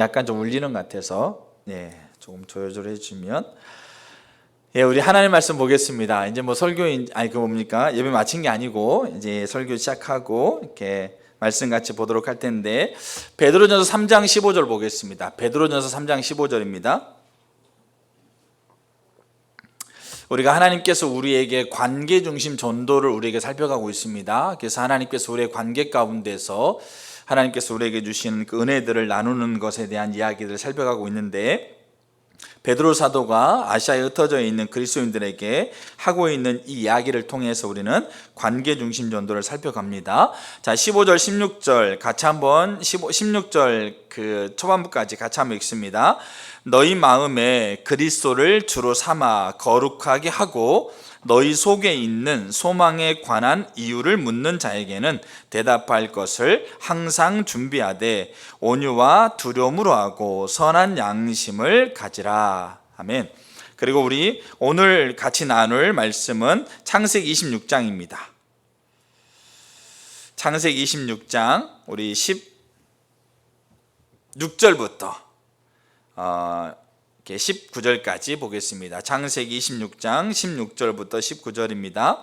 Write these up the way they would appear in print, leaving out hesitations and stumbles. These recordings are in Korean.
약간 좀 울리는 것 같아서 조금 조여조여 해주면 우리 하나님 말씀 보겠습니다. 이제 뭐 설교인 예배 마친 게 아니고 이제 설교 시작하고 이렇게 말씀 같이 보도록 할 텐데, 베드로전서 3장 15절 보겠습니다. 베드로전서 3장 15절입니다. 우리가 하나님께서 우리에게 관계 중심 전도를 우리에게 살펴가고 있습니다. 그래서 하나님께서 우리의 관계 가운데서 하나님께서 우리에게 주신 그 은혜들을 나누는 것에 대한 이야기들을 살펴가고 있는데, 베드로 사도가 아시아에 흩어져 있는 그리스도인들에게 하고 있는 이 이야기를 통해서 우리는 관계 중심 전도를 살펴갑니다. 자, 15절 16절 같이 한번 16절 그 초반부까지 같이 한번 읽습니다. 너희 마음에 그리스도를 주로 삼아 거룩하게 하고 너희 속에 있는 소망에 관한 이유를 묻는 자에게는 대답할 것을 항상 준비하되 온유와 두려움으로 하고 선한 양심을 가지라. 아멘. 그리고 우리 오늘 같이 나눌 말씀은 창세기 26장입니다. 창세기 26장 우리 16절부터 19절까지 보겠습니다. 창세기 26장 16절부터 19절입니다.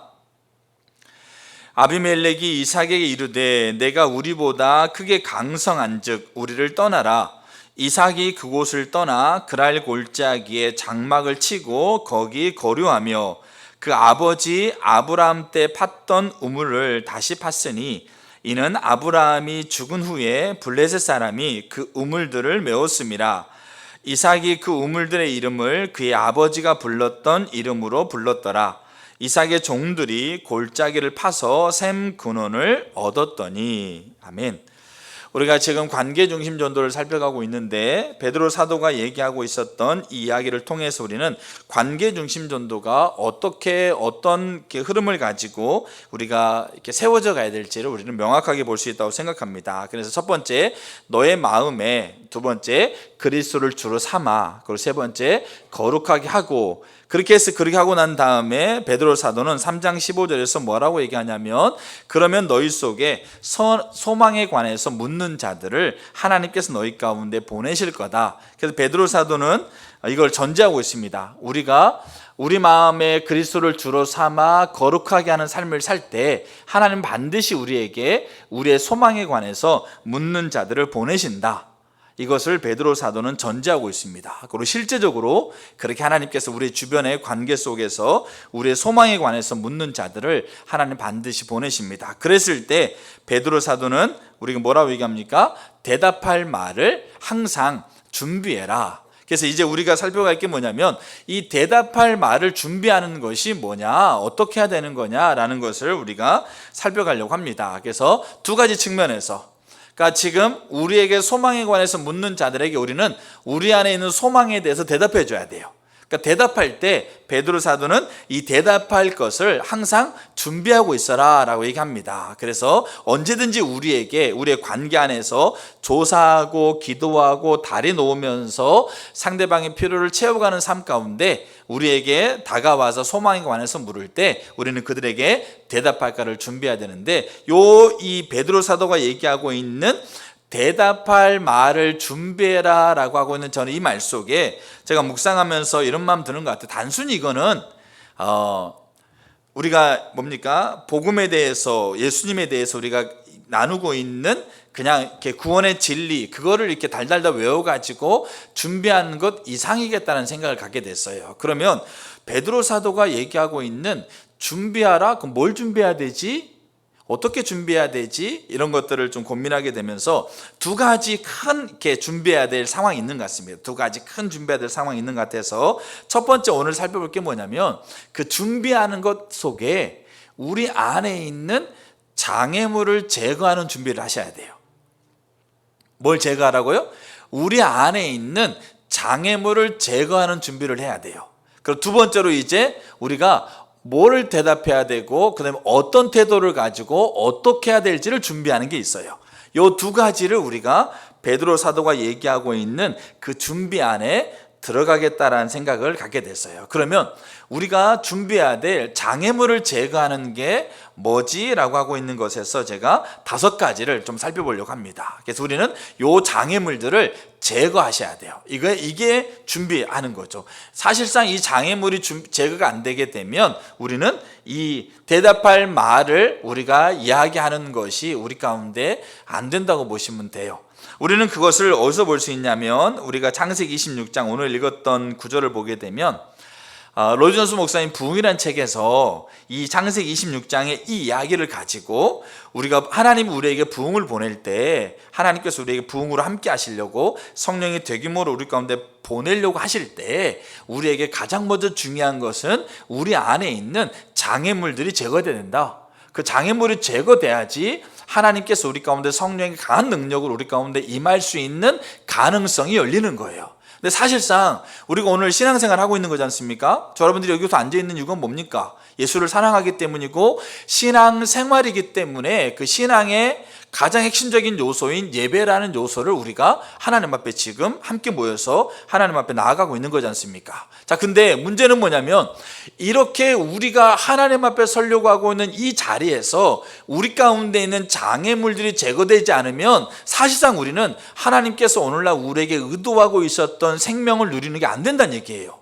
아비멜렉이 이삭에게 이르되 내가 우리보다 크게 강성한즉 우리를 떠나라. 이삭이 그곳을 떠나 그랄 골짜기에 장막을 치고 거기 거류하며 그 아버지 아브라함 때 팠던 우물을 다시 팠으니 이는 아브라함이 죽은 후에 블레셋 사람이 그 우물들을 메웠음이라. 이삭이 그 우물들의 이름을 그의 아버지가 불렀던 이름으로 불렀더라. 이삭의 종들이 골짜기를 파서 샘 근원을 얻었더니. 아멘. 우리가 지금 관계 중심 전도를 살펴가고 있는데, 베드로 사도가 얘기하고 있었던 이 이야기를 통해서 우리는 관계 중심 전도가 어떤 흐름을 가지고 우리가 이렇게 세워져 가야 될지를 우리는 명확하게 볼 수 있다고 생각합니다. 그래서 첫 번째, 너의 마음에, 두 번째, 그리스도를 주로 삼아, 그리고 세 번째, 거룩하게 하고, 그렇게 하고 난 다음에 베드로 사도는 3장 15절에서 뭐라고 얘기하냐면, 그러면 너희 속에 소망에 관해서 묻는 자들을 하나님께서 너희 가운데 보내실 거다. 그래서 베드로 사도는 이걸 전제하고 있습니다. 우리가 우리 마음에 그리스도를 주로 삼아 거룩하게 하는 삶을 살 때 하나님 반드시 우리에게 우리의 소망에 관해서 묻는 자들을 보내신다. 이것을 베드로 사도는 전제하고 있습니다. 그리고 실제적으로 그렇게 하나님께서 우리 주변의 관계 속에서 우리의 소망에 관해서 묻는 자들을 하나님 반드시 보내십니다. 그랬을 때 베드로 사도는 우리가 뭐라고 얘기합니까? 대답할 말을 항상 준비해라. 그래서 이제 우리가 살펴갈 게 뭐냐면, 이 대답할 말을 준비하는 것이 뭐냐, 어떻게 해야 되는 거냐라는 것을 우리가 살펴가려고 합니다. 그래서 두 가지 측면에서, 그러니까 지금 우리에게 소망에 관해서 묻는 자들에게 우리는 우리 안에 있는 소망에 대해서 대답해 줘야 돼요. 그러니까 대답할 때 베드로 사도는 이 대답할 것을 항상 준비하고 있어라 라고 얘기합니다. 그래서 언제든지 우리에게 우리의 관계 안에서 조사하고 기도하고 다리 놓으면서 상대방의 필요를 채워가는 삶 가운데 우리에게 다가와서 소망에 관해서 물을 때 우리는 그들에게 대답할 것을 준비해야 되는데, 이 베드로 사도가 얘기하고 있는 대답할 말을 준비해라 라고 하고 있는 저는 이 말 속에 제가 묵상하면서 이런 마음 드는 것 같아요. 단순히 이거는 우리가 복음에 대해서, 예수님에 대해서 우리가 나누고 있는 그냥 이렇게 구원의 진리, 그거를 이렇게 달달달 외워가지고 준비하는 것 이상이겠다는 생각을 갖게 됐어요. 그러면 베드로 사도가 얘기하고 있는 준비하라, 그럼 뭘 준비해야 되지? 어떻게 준비해야 되지? 이런 것들을 좀 고민하게 되면서 두 가지 큰 이렇게 준비해야 될 상황이 있는 것 같습니다. 두 가지 큰 준비해야 될 상황이 있는 것 같아서, 첫 번째 오늘 살펴볼 게 뭐냐면, 그 준비하는 것 속에 우리 안에 있는 장애물을 제거하는 준비를 하셔야 돼요. 뭘 제거하라고요? 우리 안에 있는 장애물을 제거하는 준비를 해야 돼요. 그리고 두 번째로 이제 우리가 뭐를 대답해야 되고, 그 다음에 어떤 태도를 가지고 어떻게 해야 될지를 준비하는 게 있어요. 이 두 가지를 우리가 베드로 사도가 얘기하고 있는 그 준비 안에 들어가겠다라는 생각을 갖게 됐어요. 그러면 우리가 준비해야 될 장애물을 제거하는 게 뭐지라고 하고 있는 것에서 제가 5가지를 좀 살펴보려고 합니다. 그래서 우리는 요 장애물들을 제거하셔야 돼요. 이게 준비하는 거죠. 사실상 이 장애물이 제거가 안 되게 되면 우리는 이 대답할 말을 우리가 이야기하는 것이 우리 가운데 안 된다고 보시면 돼요. 우리는 그것을 어디서 볼 수 있냐면 우리가 창세기 26장 오늘 읽었던 구절을 보게 되면 로이드 존스 목사님 부흥이라는 책에서 이 창세기 26장의 이 이야기를 가지고 우리가 하나님 우리에게 부흥을 보낼 때 하나님께서 우리에게 부흥으로 함께 하시려고 성령의 되김으로 우리 가운데 보내려고 하실 때 우리에게 가장 먼저 중요한 것은 우리 안에 있는 장애물들이 제거돼야 된다. 그 장애물이 제거돼야지 하나님께서 우리 가운데 성령의 강한 능력으로 우리 가운데 임할 수 있는 가능성이 열리는 거예요. 근데 사실상 우리가 오늘 신앙생활 하고 있는 거지 않습니까? 여러분들이 여기서 앉아있는 이유가 뭡니까? 예수를 사랑하기 때문이고 신앙생활이기 때문에 그 신앙의 가장 핵심적인 요소인 예배라는 요소를 우리가 하나님 앞에 지금 함께 모여서 하나님 앞에 나아가고 있는 거지 않습니까? 자, 근데 문제는 뭐냐면 이렇게 우리가 하나님 앞에 서려고 하고 있는 이 자리에서 우리 가운데 있는 장애물들이 제거되지 않으면 사실상 우리는 하나님께서 오늘날 우리에게 의도하고 있었던 생명을 누리는 게 안 된다는 얘기예요.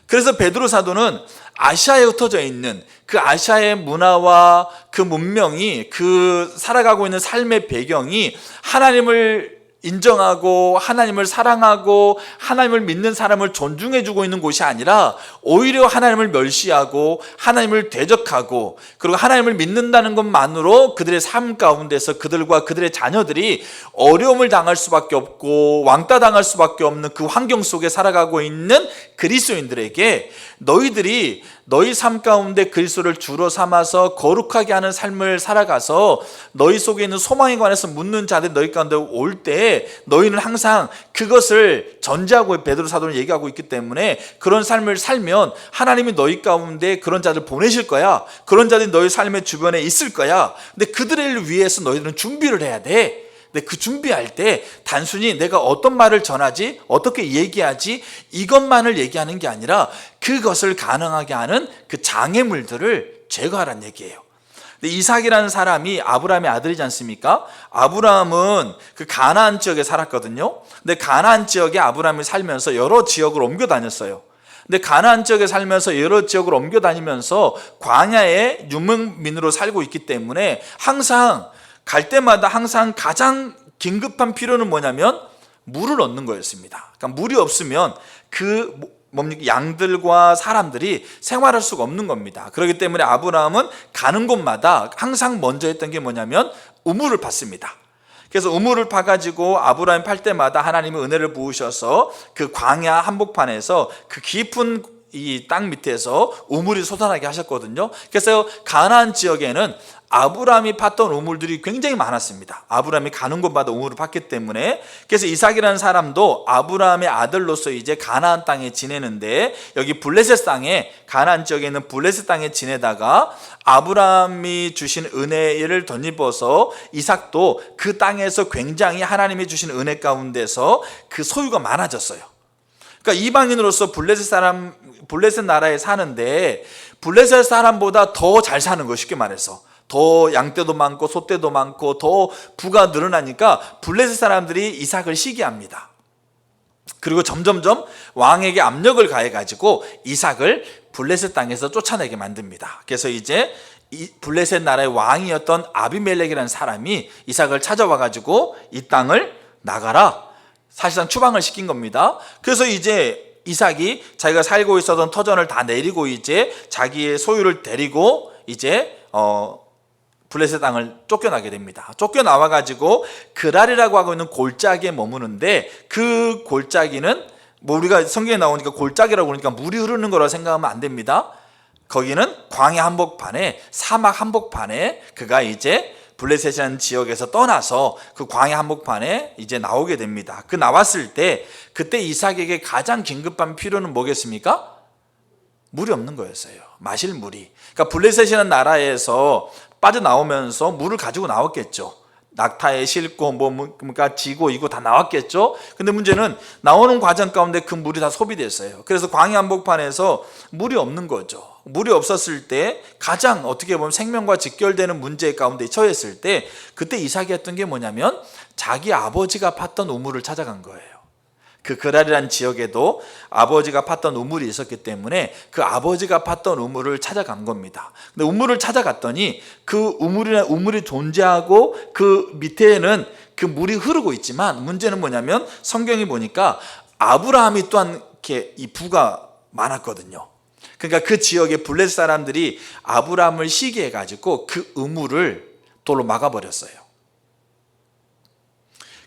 그래서 베드로 사도는 아시아에 흩어져 있는 그 아시아의 문화와 그 문명이 그 살아가고 있는 삶의 배경이 하나님을 인정하고 하나님을 사랑하고 하나님을 믿는 사람을 존중해주고 있는 곳이 아니라 오히려 하나님을 멸시하고 하나님을 대적하고 그리고 하나님을 믿는다는 것만으로 그들의 삶 가운데서 그들과 그들의 자녀들이 어려움을 당할 수밖에 없고 왕따 당할 수밖에 없는 그 환경 속에 살아가고 있는 그리스도인들에게 너희들이 너희 삶 가운데 그리스도를 주로 삼아서 거룩하게 하는 삶을 살아가서 너희 속에 있는 소망에 관해서 묻는 자들이 너희 가운데 올 때 너희는 항상 그것을 전제하고 베드로 사도는 얘기하고 있기 때문에 그런 삶을 살면 하나님이 너희 가운데 그런 자들 보내실 거야. 그런 자들이 너희 삶의 주변에 있을 거야. 근데 그들을 위해서 너희들은 준비를 해야 돼. 근데 그 준비할 때 단순히 내가 어떤 말을 전하지, 어떻게 얘기하지 이것만을 얘기하는 게 아니라 그것을 가능하게 하는 그 장애물들을 제거하라는 얘기예요. 근데 이삭이라는 사람이 아브라함의 아들이지 않습니까? 아브라함은 그 가나안 지역에 살았거든요. 근데 가나안 지역에 아브라함이 살면서 여러 지역을 옮겨 다녔어요. 근데 가나안 지역에 살면서 여러 지역을 옮겨 다니면서 광야의 유목민으로 살고 있기 때문에 항상 갈 때마다 항상 가장 긴급한 필요는 뭐냐면 물을 얻는 거였습니다. 그러니까 물이 없으면 양들과 사람들이 생활할 수가 없는 겁니다. 그렇기 때문에 아브라함은 가는 곳마다 항상 먼저 했던 게 뭐냐면 우물을 팠습니다. 그래서 우물을 파가지고 아브라함이 팔 때마다 하나님의 은혜를 부으셔서 그 광야 한복판에서 그 깊은 이 땅 밑에서 우물이 솟아나게 하셨거든요. 그래서 가나안 지역에는 아브라함이 팠던 우물들이 굉장히 많았습니다. 아브라함이 가는 곳마다 우물을 팠기 때문에. 그래서 이삭이라는 사람도 아브라함의 아들로서 이제 가나안 땅에 지내는데 여기 블레셋 땅에 가나안 지역에 있는 블레셋 땅에 지내다가 아브라함이 주신 은혜를 덧입어서 이삭도 그 땅에서 굉장히 하나님이 주신 은혜 가운데서 그 소유가 많아졌어요. 그러니까 이방인으로서 블레셋 나라에 사는데 블레셋 사람보다 더 잘 사는 거, 쉽게 말해서 더 양떼도 많고 소떼도 많고 더 부가 늘어나니까 블레셋 사람들이 이삭을 시기합니다. 그리고 점점점 왕에게 압력을 가해가지고 이삭을 블레셋 땅에서 쫓아내게 만듭니다. 그래서 이제 블레셋 나라의 왕이었던 아비멜렉이라는 사람이 이삭을 찾아와가지고 이 땅을 나가라, 사실상 추방을 시킨 겁니다. 그래서 이제 이삭이 자기가 살고 있었던 터전을 다 내리고 이제 자기의 소유를 데리고 이제 블레셋 땅을 쫓겨나게 됩니다. 쫓겨나와가지고 그랄이라고 하고 있는 골짜기에 머무는데 그 골짜기는 우리가 성경에 나오니까 골짜기라고 그러니까 물이 흐르는 거라 생각하면 안 됩니다. 거기는 광야 한복판에, 사막 한복판에 그가 이제 블레셋이라는 지역에서 떠나서 그 광야 한복판에 이제 나오게 됩니다. 그 나왔을 때 그때 이삭에게 가장 긴급한 필요는 뭐겠습니까? 물이 없는 거였어요. 마실 물이. 그러니까 블레셋이라는 나라에서 빠져나오면서 물을 가지고 나왔겠죠. 낙타에 싣고 뭔가 지고 이거 다 나왔겠죠. 근데 문제는 나오는 과정 가운데 그 물이 다 소비됐어요. 그래서 광야 한복판에서 물이 없는 거죠. 물이 없었을 때 가장 어떻게 보면 생명과 직결되는 문제 가운데 처했을 때 그때 이삭이 했던 게 뭐냐면 자기 아버지가 팠던 우물을 찾아간 거예요. 그 그랄이라는 지역에도 아버지가 팠던 우물이 있었기 때문에 그 아버지가 팠던 우물을 찾아간 겁니다. 근데 우물을 찾아갔더니 그 우물이 존재하고 그 밑에는 그 물이 흐르고 있지만 문제는 뭐냐면 성경이 보니까 아브라함이 또한 이렇게 이 부가 많았거든요. 그러니까 그 지역의 블레셋 사람들이 아브라함을 시기해 가지고 그 우물을 돌로 막아버렸어요.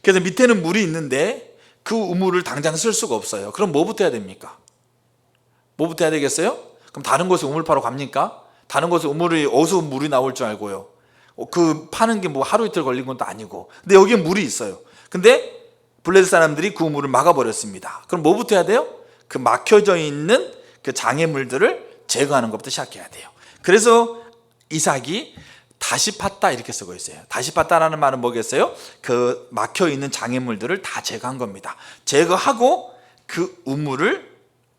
그래서 밑에는 물이 있는데 그 우물을 당장 쓸 수가 없어요. 그럼 뭐부터 해야 됩니까? 뭐부터 해야 되겠어요? 그럼 다른 곳에 우물 파러 갑니까? 다른 곳에 우물이 어디서 물이 나올 줄 알고요. 그 파는 게 뭐 하루 이틀 걸린 것도 아니고. 근데 여기에 물이 있어요. 근데 블레셋 사람들이 그 우물을 막아버렸습니다. 그럼 뭐부터 해야 돼요? 그 막혀져 있는 그 장애물들을 제거하는 것부터 시작해야 돼요. 그래서 이삭이 다시 팠다 이렇게 쓰고 있어요. 다시 팠다라는 말은 뭐겠어요? 그 막혀있는 장애물들을 다 제거한 겁니다. 제거하고 그 우물을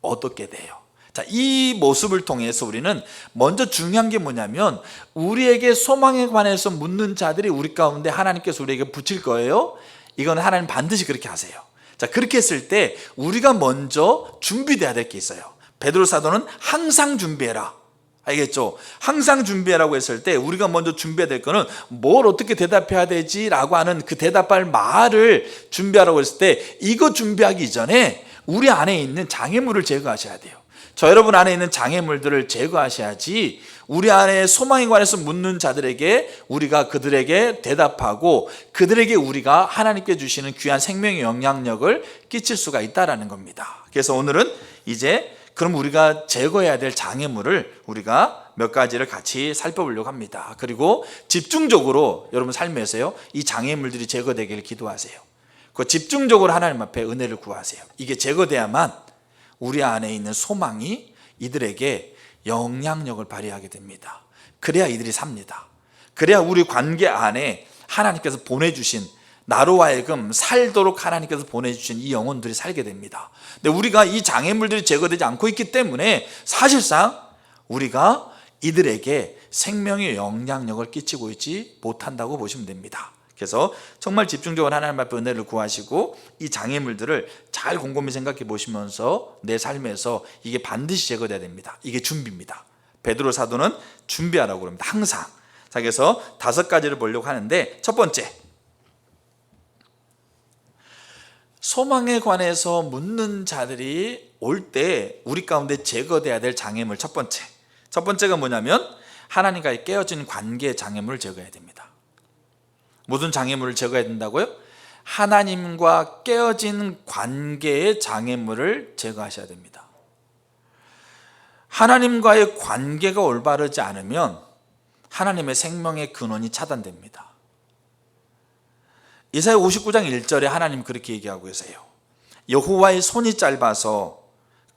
얻게 돼요. 자, 이 모습을 통해서 우리는 먼저 중요한 게 뭐냐면 우리에게 소망에 관해서 묻는 자들이 우리 가운데 하나님께서 우리에게 붙일 거예요. 이건 하나님 반드시 그렇게 하세요. 자, 그렇게 했을 때 우리가 먼저 준비돼야 될 게 있어요. 베드로 사도는 항상 준비해라. 알겠죠? 항상 준비하라고 했을 때 우리가 먼저 준비해야 될 거는 뭘 어떻게 대답해야 되지라고 하는 그 대답할 말을 준비하라고 했을 때 이거 준비하기 전에 우리 안에 있는 장애물을 제거하셔야 돼요. 저 여러분 안에 있는 장애물들을 제거하셔야지 우리 안에 소망에 관해서 묻는 자들에게 우리가 그들에게 대답하고 그들에게 우리가 하나님께 주시는 귀한 생명의 영향력을 끼칠 수가 있다는 겁니다. 그래서 오늘은 이제 그럼 우리가 제거해야 될 장애물을 우리가 몇 가지를 같이 살펴보려고 합니다. 그리고 집중적으로 여러분 삶에서요 이 장애물들이 제거되기를 기도하세요. 그 집중적으로 하나님 앞에 은혜를 구하세요. 이게 제거돼야만 우리 안에 있는 소망이 이들에게 영향력을 발휘하게 됩니다. 그래야 이들이 삽니다. 그래야 우리 관계 안에 하나님께서 보내주신 나로 하여금 살도록 하나님께서 보내주신 이 영혼들이 살게 됩니다. 근데 우리가 이 장애물들이 제거되지 않고 있기 때문에 사실상 우리가 이들에게 생명의 영향력을 끼치고 있지 못한다고 보시면 됩니다. 그래서 정말 집중적으로 하나님 앞에 은혜를 구하시고 이 장애물들을 잘 곰곰이 생각해 보시면서 내 삶에서 이게 반드시 제거돼야 됩니다. 이게 준비입니다. 베드로 사도는 준비하라고 그럽니다. 항상. 자, 그래서 5가지를 보려고 하는데 첫 번째, 소망에 관해서 묻는 자들이 올 때 우리 가운데 제거돼야 될 장애물 첫 번째가 뭐냐면 하나님과의 깨어진 관계의 장애물을 제거해야 됩니다. 무슨 장애물을 제거해야 된다고요? 하나님과 깨어진 관계의 장애물을 제거하셔야 됩니다. 하나님과의 관계가 올바르지 않으면 하나님의 생명의 근원이 차단됩니다. 이사야 59장 1절에 하나님 그렇게 얘기하고 계세요. 여호와의 손이 짧아서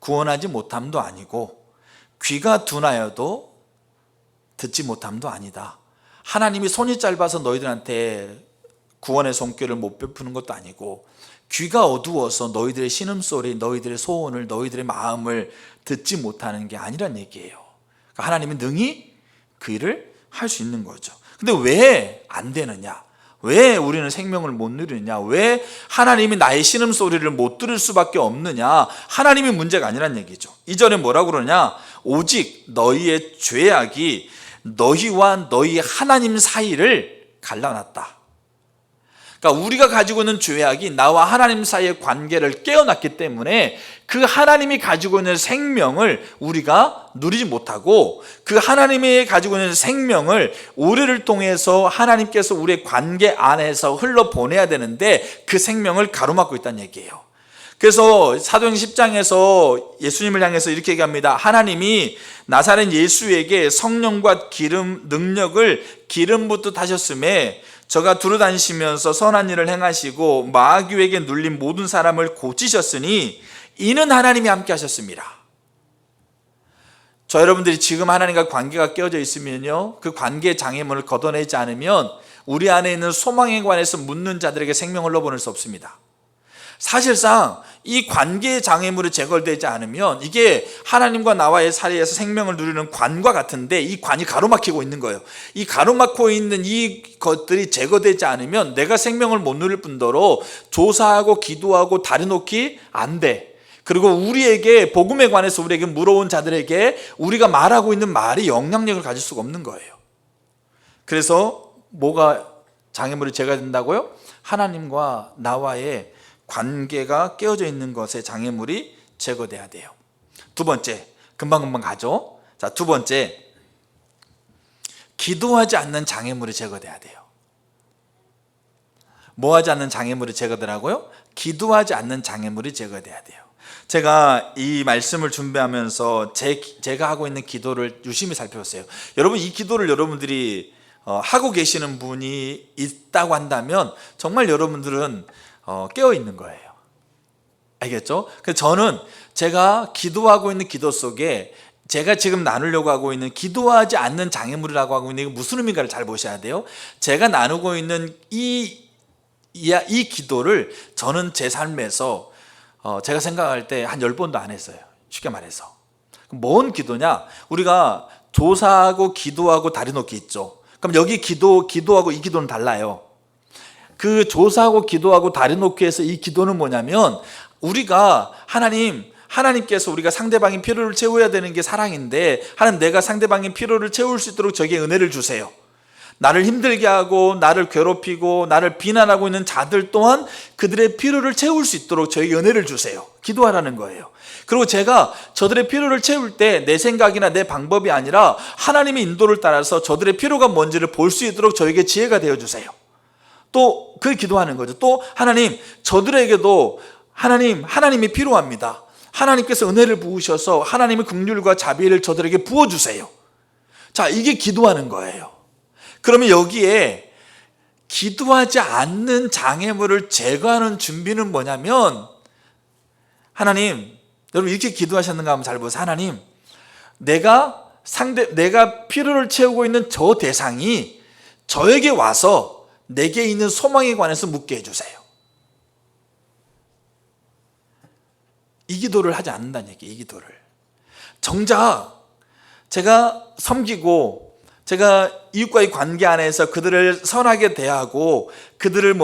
구원하지 못함도 아니고 귀가 둔하여도 듣지 못함도 아니다. 하나님이 손이 짧아서 너희들한테 구원의 손길을 못 베푸는 것도 아니고 귀가 어두워서 너희들의 신음소리, 너희들의 소원을, 너희들의 마음을 듣지 못하는 게 아니란 얘기예요. 그러니까 하나님은 능히 그 일을 할 수 있는 거죠. 근데 왜 안 되느냐? 왜 우리는 생명을 못 누리느냐? 왜 하나님이 나의 신음소리를 못 들을 수밖에 없느냐? 하나님이 문제가 아니란 얘기죠. 2절에 뭐라고 그러냐? 오직 너희의 죄악이 너희와 너희 하나님 사이를 갈라놨다. 그러니까 우리가 가지고 있는 죄악이 나와 하나님 사이의 관계를 깨어났기 때문에 그 하나님이 가지고 있는 생명을 우리가 누리지 못하고 그 하나님이 가지고 있는 생명을 우리를 통해서 하나님께서 우리의 관계 안에서 흘러보내야 되는데 그 생명을 가로막고 있다는 얘기예요. 그래서 사도행 10장에서 예수님을 향해서 이렇게 얘기합니다. 하나님이 나사렛 예수에게 성령과 기름, 능력을 기름부터 타셨음에 저가 두루다니시면서 선한 일을 행하시고 마귀에게 눌린 모든 사람을 고치셨으니 이는 하나님이 함께 하셨습니다. 저 여러분들이 지금 하나님과 관계가 깨어져 있으면요 그 관계의 장애물을 걷어내지 않으면 우리 안에 있는 소망에 관해서 묻는 자들에게 생명을 흘러보낼 수 없습니다. 사실상 이 관계의 장애물이 제거되지 않으면 이게 하나님과 나와의 사이에서 생명을 누리는 관과 같은데 이 관이 가로막히고 있는 거예요. 이 가로막고 있는 이 것들이 제거되지 않으면 내가 생명을 못 누릴 뿐더러 조사하고 기도하고 다리 놓기 안 돼. 그리고 우리에게 복음에 관해서 우리에게 물어온 자들에게 우리가 말하고 있는 말이 영향력을 가질 수가 없는 거예요. 그래서 뭐가 장애물이 제거된다고요? 하나님과 나와의 관계가 깨어져 있는 것에 장애물이 제거돼야 돼요. 두 번째, 금방금방 가죠. 자, 두 번째, 기도하지 않는 장애물이 제거돼야 돼요. 뭐 하지 않는 장애물이 제거되라고요? 기도하지 않는 장애물이 제거돼야 돼요. 제가 이 말씀을 준비하면서 제가 하고 있는 기도를 유심히 살펴봤어요. 여러분, 이 기도를 여러분들이 하고 계시는 분이 있다고 한다면 정말 여러분들은 깨어 있는 거예요. 알겠죠? 그래서 저는 제가 기도하고 있는 기도 속에 제가 지금 나누려고 하고 있는 기도하지 않는 장애물이라고 하고 있는 게 무슨 의미인가를 잘 보셔야 돼요. 제가 나누고 있는 이 기도를 저는 제 삶에서 제가 생각할 때 한 10번도 안 했어요. 쉽게 말해서. 뭔 기도냐? 우리가 조사하고 기도하고 다리 놓기 있죠. 그럼 여기 기도하고 이 기도는 달라요. 그 조사하고 기도하고 다리 놓기에서 이 기도는 뭐냐면 우리가 하나님께서 우리가 상대방의 필요를 채워야 되는 게 사랑인데 하나님, 내가 상대방의 필요를 채울 수 있도록 저에게 은혜를 주세요. 나를 힘들게 하고 나를 괴롭히고 나를 비난하고 있는 자들 또한 그들의 필요를 채울 수 있도록 저에게 은혜를 주세요. 기도하라는 거예요. 그리고 제가 저들의 필요를 채울 때 내 생각이나 내 방법이 아니라 하나님의 인도를 따라서 저들의 필요가 뭔지를 볼 수 있도록 저에게 지혜가 되어주세요. 또 그 기도하는 거죠. 또 하나님, 저들에게도 하나님이 필요합니다. 하나님께서 은혜를 부으셔서 하나님의 긍휼과 자비를 저들에게 부어주세요. 자, 이게 기도하는 거예요. 그러면 여기에 기도하지 않는 장애물을 제거하는 준비는 뭐냐면, 하나님, 여러분 이렇게 기도하셨는가 한번 잘 보세요. 하나님, 내가 필요를 채우고 있는 저 대상이 저에게 와서 내게 있는 소망에 관해서 묻게 해주세요. 이 기도를 하지 않는다는 얘기예요. 이 기도를. 정작 제가 섬기고 제가 이웃과의 관계 안에서 그들을 선하게 대하고 그들을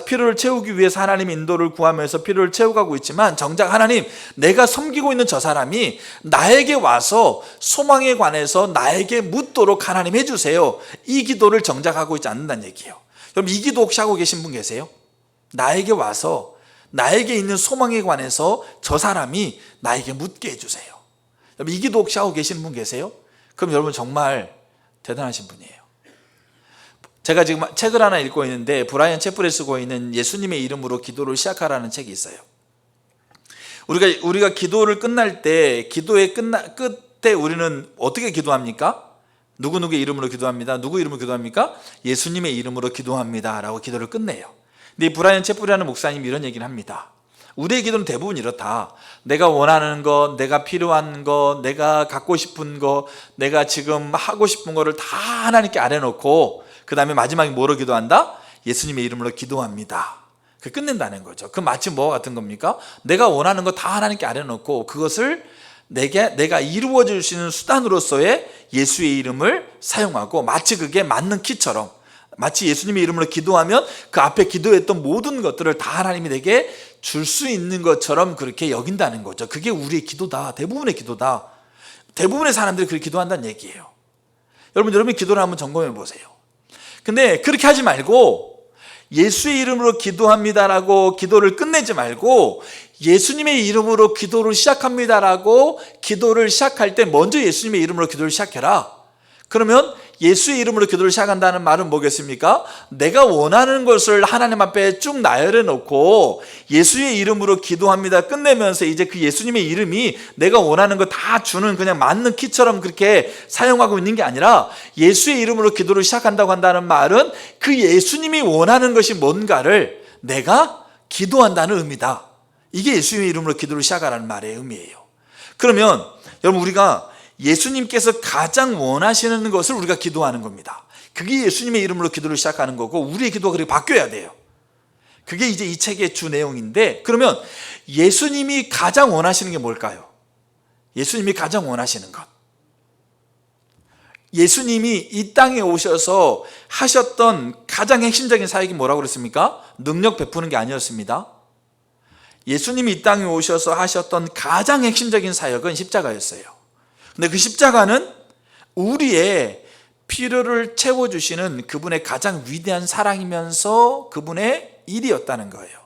필요를 채우기 위해서 하나님의 인도를 구하면서 필요를 채워가고 있지만, 정작 하나님, 내가 섬기고 있는 저 사람이 나에게 와서 소망에 관해서 나에게 묻도록 하나님 해주세요. 이 기도를 정작 하고 있지 않는다는 얘기예요. 여러분, 이 기도 혹시 하고 계신 분 계세요? 나에게 와서 나에게 있는 소망에 관해서 저 사람이 나에게 묻게 해주세요. 여러분, 이 기도 혹시 하고 계신 분 계세요? 그럼 여러분 정말 대단하신 분이에요. 제가 지금 책을 하나 읽고 있는데 브라이언 채플이 쓰고 있는 예수님의 이름으로 기도를 시작하라는 책이 있어요. 우리가 기도를 끝날 때, 기도의 끝에 우리는 어떻게 기도합니까? 누구누구의 이름으로 기도합니다. 누구 이름으로 기도합니까? 예수님의 이름으로 기도합니다 라고 기도를 끝내요. 근데 이 브라이언 채플이라는 목사님이 이런 얘기를 합니다. 우리의 기도는 대부분 이렇다. 내가 원하는 것, 내가 필요한 것, 내가 갖고 싶은 것, 내가 지금 하고 싶은 거를 다 하나님께 아뢰놓고 그 다음에 마지막에 뭐로 기도한다? 예수님의 이름으로 기도합니다. 그 끝낸다는 거죠. 그 마치 뭐와 같은 겁니까? 내가 원하는 거 다 하나님께 아뢰놓고 그것을 내가 이루어 줄 수 있는 수단으로서의 예수의 이름을 사용하고, 마치 그게 맞는 키처럼, 마치 예수님의 이름으로 기도하면 그 앞에 기도했던 모든 것들을 다 하나님이 내게 줄 수 있는 것처럼 그렇게 여긴다는 거죠. 그게 우리의 기도다. 대부분의 기도다. 대부분의 사람들이 그렇게 기도한다는 얘기예요. 여러분의 기도를 한번 점검해 보세요. 근데 그렇게 하지 말고 예수의 이름으로 기도합니다라고 기도를 끝내지 말고 예수님의 이름으로 기도를 시작합니다라고 기도를 시작할 때 먼저 예수님의 이름으로 기도를 시작해라. 그러면 예수의 이름으로 기도를 시작한다는 말은 뭐겠습니까? 내가 원하는 것을 하나님 앞에 쭉 나열해 놓고 예수의 이름으로 기도합니다 끝내면서 이제 그 예수님의 이름이 내가 원하는 거 다 주는 그냥 맞는 키처럼 그렇게 사용하고 있는 게 아니라, 예수의 이름으로 기도를 시작한다고 한다는 말은 그 예수님이 원하는 것이 뭔가를 내가 기도한다는 의미다. 이게 예수님의 이름으로 기도를 시작하라는 말의 의미예요. 그러면 여러분, 우리가 예수님께서 가장 원하시는 것을 우리가 기도하는 겁니다. 그게 예수님의 이름으로 기도를 시작하는 거고 우리의 기도가 그렇게 바뀌어야 돼요. 그게 이제 이 책의 주 내용인데, 그러면 예수님이 가장 원하시는 게 뭘까요? 예수님이 가장 원하시는 것, 예수님이 이 땅에 오셔서 하셨던 가장 핵심적인 사역이 뭐라고 그랬습니까? 능력 베푸는 게 아니었습니다. 예수님이 이 땅에 오셔서 하셨던 가장 핵심적인 사역은 십자가였어요. 근데 그 십자가는 우리의 필요를 채워주시는 그분의 가장 위대한 사랑이면서 그분의 일이었다는 거예요.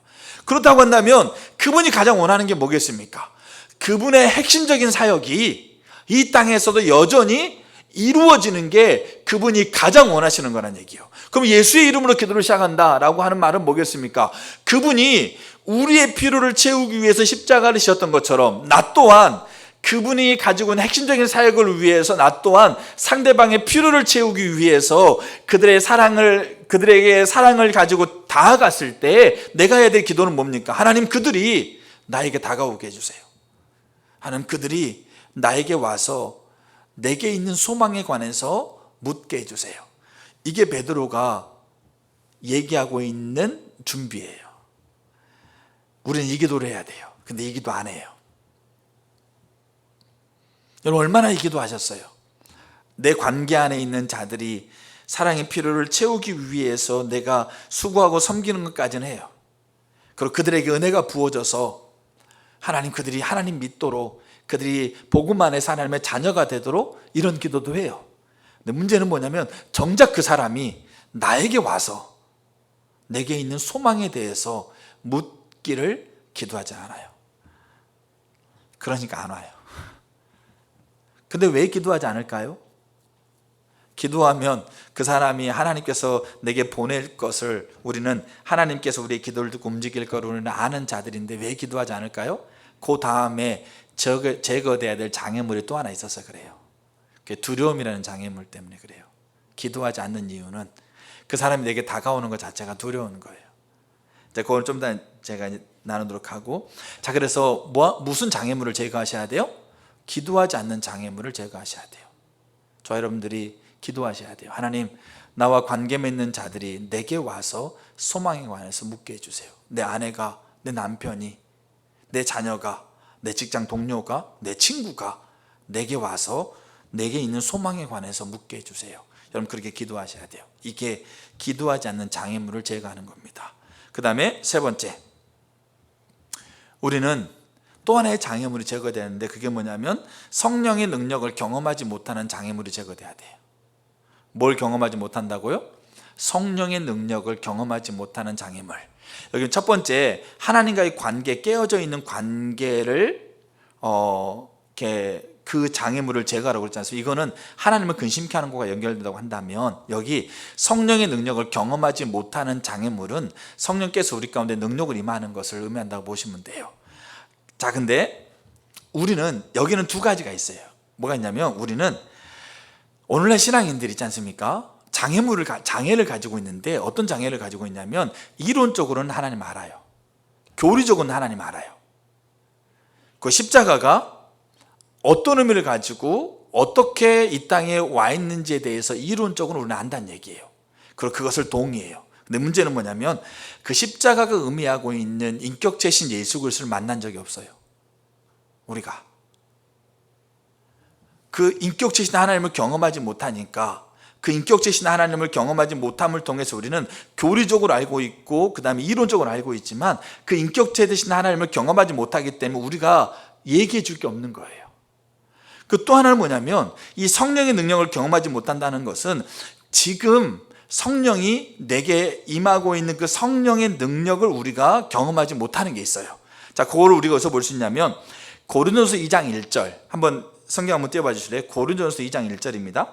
그렇다고 한다면 그분이 가장 원하는 게 뭐겠습니까? 그분의 핵심적인 사역이 이 땅에서도 여전히 이루어지는 게 그분이 가장 원하시는 거란 얘기예요. 그럼 예수의 이름으로 기도를 시작한다라고 하는 말은 뭐겠습니까? 그분이 우리의 필요를 채우기 위해서 십자가를 지셨던 것처럼 나 또한 그분이 가지고 있는 핵심적인 사역을 위해서 나 또한 상대방의 필요를 채우기 위해서 그들에게 사랑을 가지고 다가갔을 때 내가 해야 될 기도는 뭡니까? 하나님, 그들이 나에게 다가오게 해주세요. 하나님, 그들이 나에게 와서 내게 있는 소망에 관해서 묻게 해주세요. 이게 베드로가 얘기하고 있는 준비예요. 우리는 이 기도를 해야 돼요. 근데 이 기도 안 해요. 여러분, 얼마나 이 기도 하셨어요? 내 관계 안에 있는 자들이 사랑의 필요를 채우기 위해서 내가 수고하고 섬기는 것까지는 해요. 그리고 그들에게 은혜가 부어져서 하나님, 그들이 하나님 믿도록, 그들이 복음 안에서 하나님의 자녀가 되도록 이런 기도도 해요. 근데 문제는 뭐냐면 정작 그 사람이 나에게 와서 내게 있는 소망에 대해서 묻기를 기도하지 않아요. 그러니까 안 와요. 근데 왜 기도하지 않을까요? 기도하면 그 사람이 하나님께서 내게 보낼 것을 우리는, 하나님께서 우리의 기도를 듣고 움직일 거를 우리는 아는 자들인데 왜 기도하지 않을까요? 그 다음에 제거돼야 될 장애물이 또 하나 있어서 그래요. 두려움이라는 장애물 때문에 그래요. 기도하지 않는 이유는 그 사람이 내게 다가오는 것 자체가 두려운 거예요. 그걸 좀 더 제가 나누도록 하고, 자, 그래서 무슨 장애물을 제거하셔야 돼요? 기도하지 않는 장애물을 제거하셔야 돼요. 저 여러분들이 기도하셔야 돼요. 하나님, 나와 관계 맺는 자들이 내게 와서 소망에 관해서 묻게 해주세요. 내 아내가, 내 남편이, 내 자녀가, 내 직장 동료가, 내 친구가 내게 와서 내게 있는 소망에 관해서 묻게 해주세요. 여러분, 그렇게 기도하셔야 돼요. 이게 기도하지 않는 장애물을 제거하는 겁니다. 그 다음에 세 번째, 우리는 또 하나의 장애물이 제거되는데 그게 뭐냐면 성령의 능력을 경험하지 못하는 장애물이 제거돼야 돼요. 뭘 경험하지 못한다고요? 성령의 능력을 경험하지 못하는 장애물. 여기 첫 번째, 하나님과의 관계, 깨어져 있는 관계를 그 장애물을 제거하라고 그랬지 않습니까? 이거는 하나님을 근심케 하는 것과 연결된다고 한다면, 여기 성령의 능력을 경험하지 못하는 장애물은 성령께서 우리 가운데 능력을 임하는 것을 의미한다고 보시면 돼요. 자, 근데 우리는 여기는 두 가지가 있어요. 뭐가 있냐면, 우리는 오늘날 신앙인들 있지 않습니까? 장애를 가지고 있는데, 어떤 장애를 가지고 있냐면 이론적으로는 하나님 알아요. 교리적으로는 하나님 알아요. 그 십자가가 어떤 의미를 가지고 어떻게 이 땅에 와 있는지에 대해서 이론적으로 우리는 안다는 얘기예요. 그리고 그것을 동의해요. 근데 문제는 뭐냐면 그 십자가가 의미하고 있는 인격체신 예수 그리스도를 만난 적이 없어요. 우리가 그 인격체신 하나님을 경험하지 못하니까, 그 인격체신 하나님을 경험하지 못함을 통해서 우리는 교리적으로 알고 있고 그 다음에 이론적으로 알고 있지만 그 인격체 되신 하나님을 경험하지 못하기 때문에 우리가 얘기해 줄 게 없는 거예요. 그 또 하나는 뭐냐면, 이 성령의 능력을 경험하지 못한다는 것은 지금 성령이 내게 임하고 있는 그 성령의 능력을 우리가 경험하지 못하는 게 있어요. 자, 그거를 우리가 어디서 볼 수 있냐면 고린도전서 2장 1절 한번 성경 한번 띄워봐 주실래요? 고린도전서 2장 1절입니다.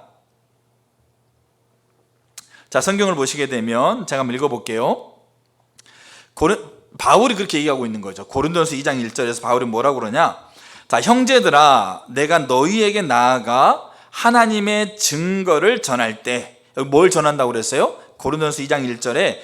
자, 성경을 보시게 되면 제가 한번 읽어볼게요. 바울이 그렇게 얘기하고 있는 거죠. 고린도전서 2장 1절에서 바울이 뭐라고 그러냐? 자, 형제들아, 내가 너희에게 나아가 하나님의 증거를 전할 때, 여기 뭘 전한다고 그랬어요? 고린도전서 2장 1절에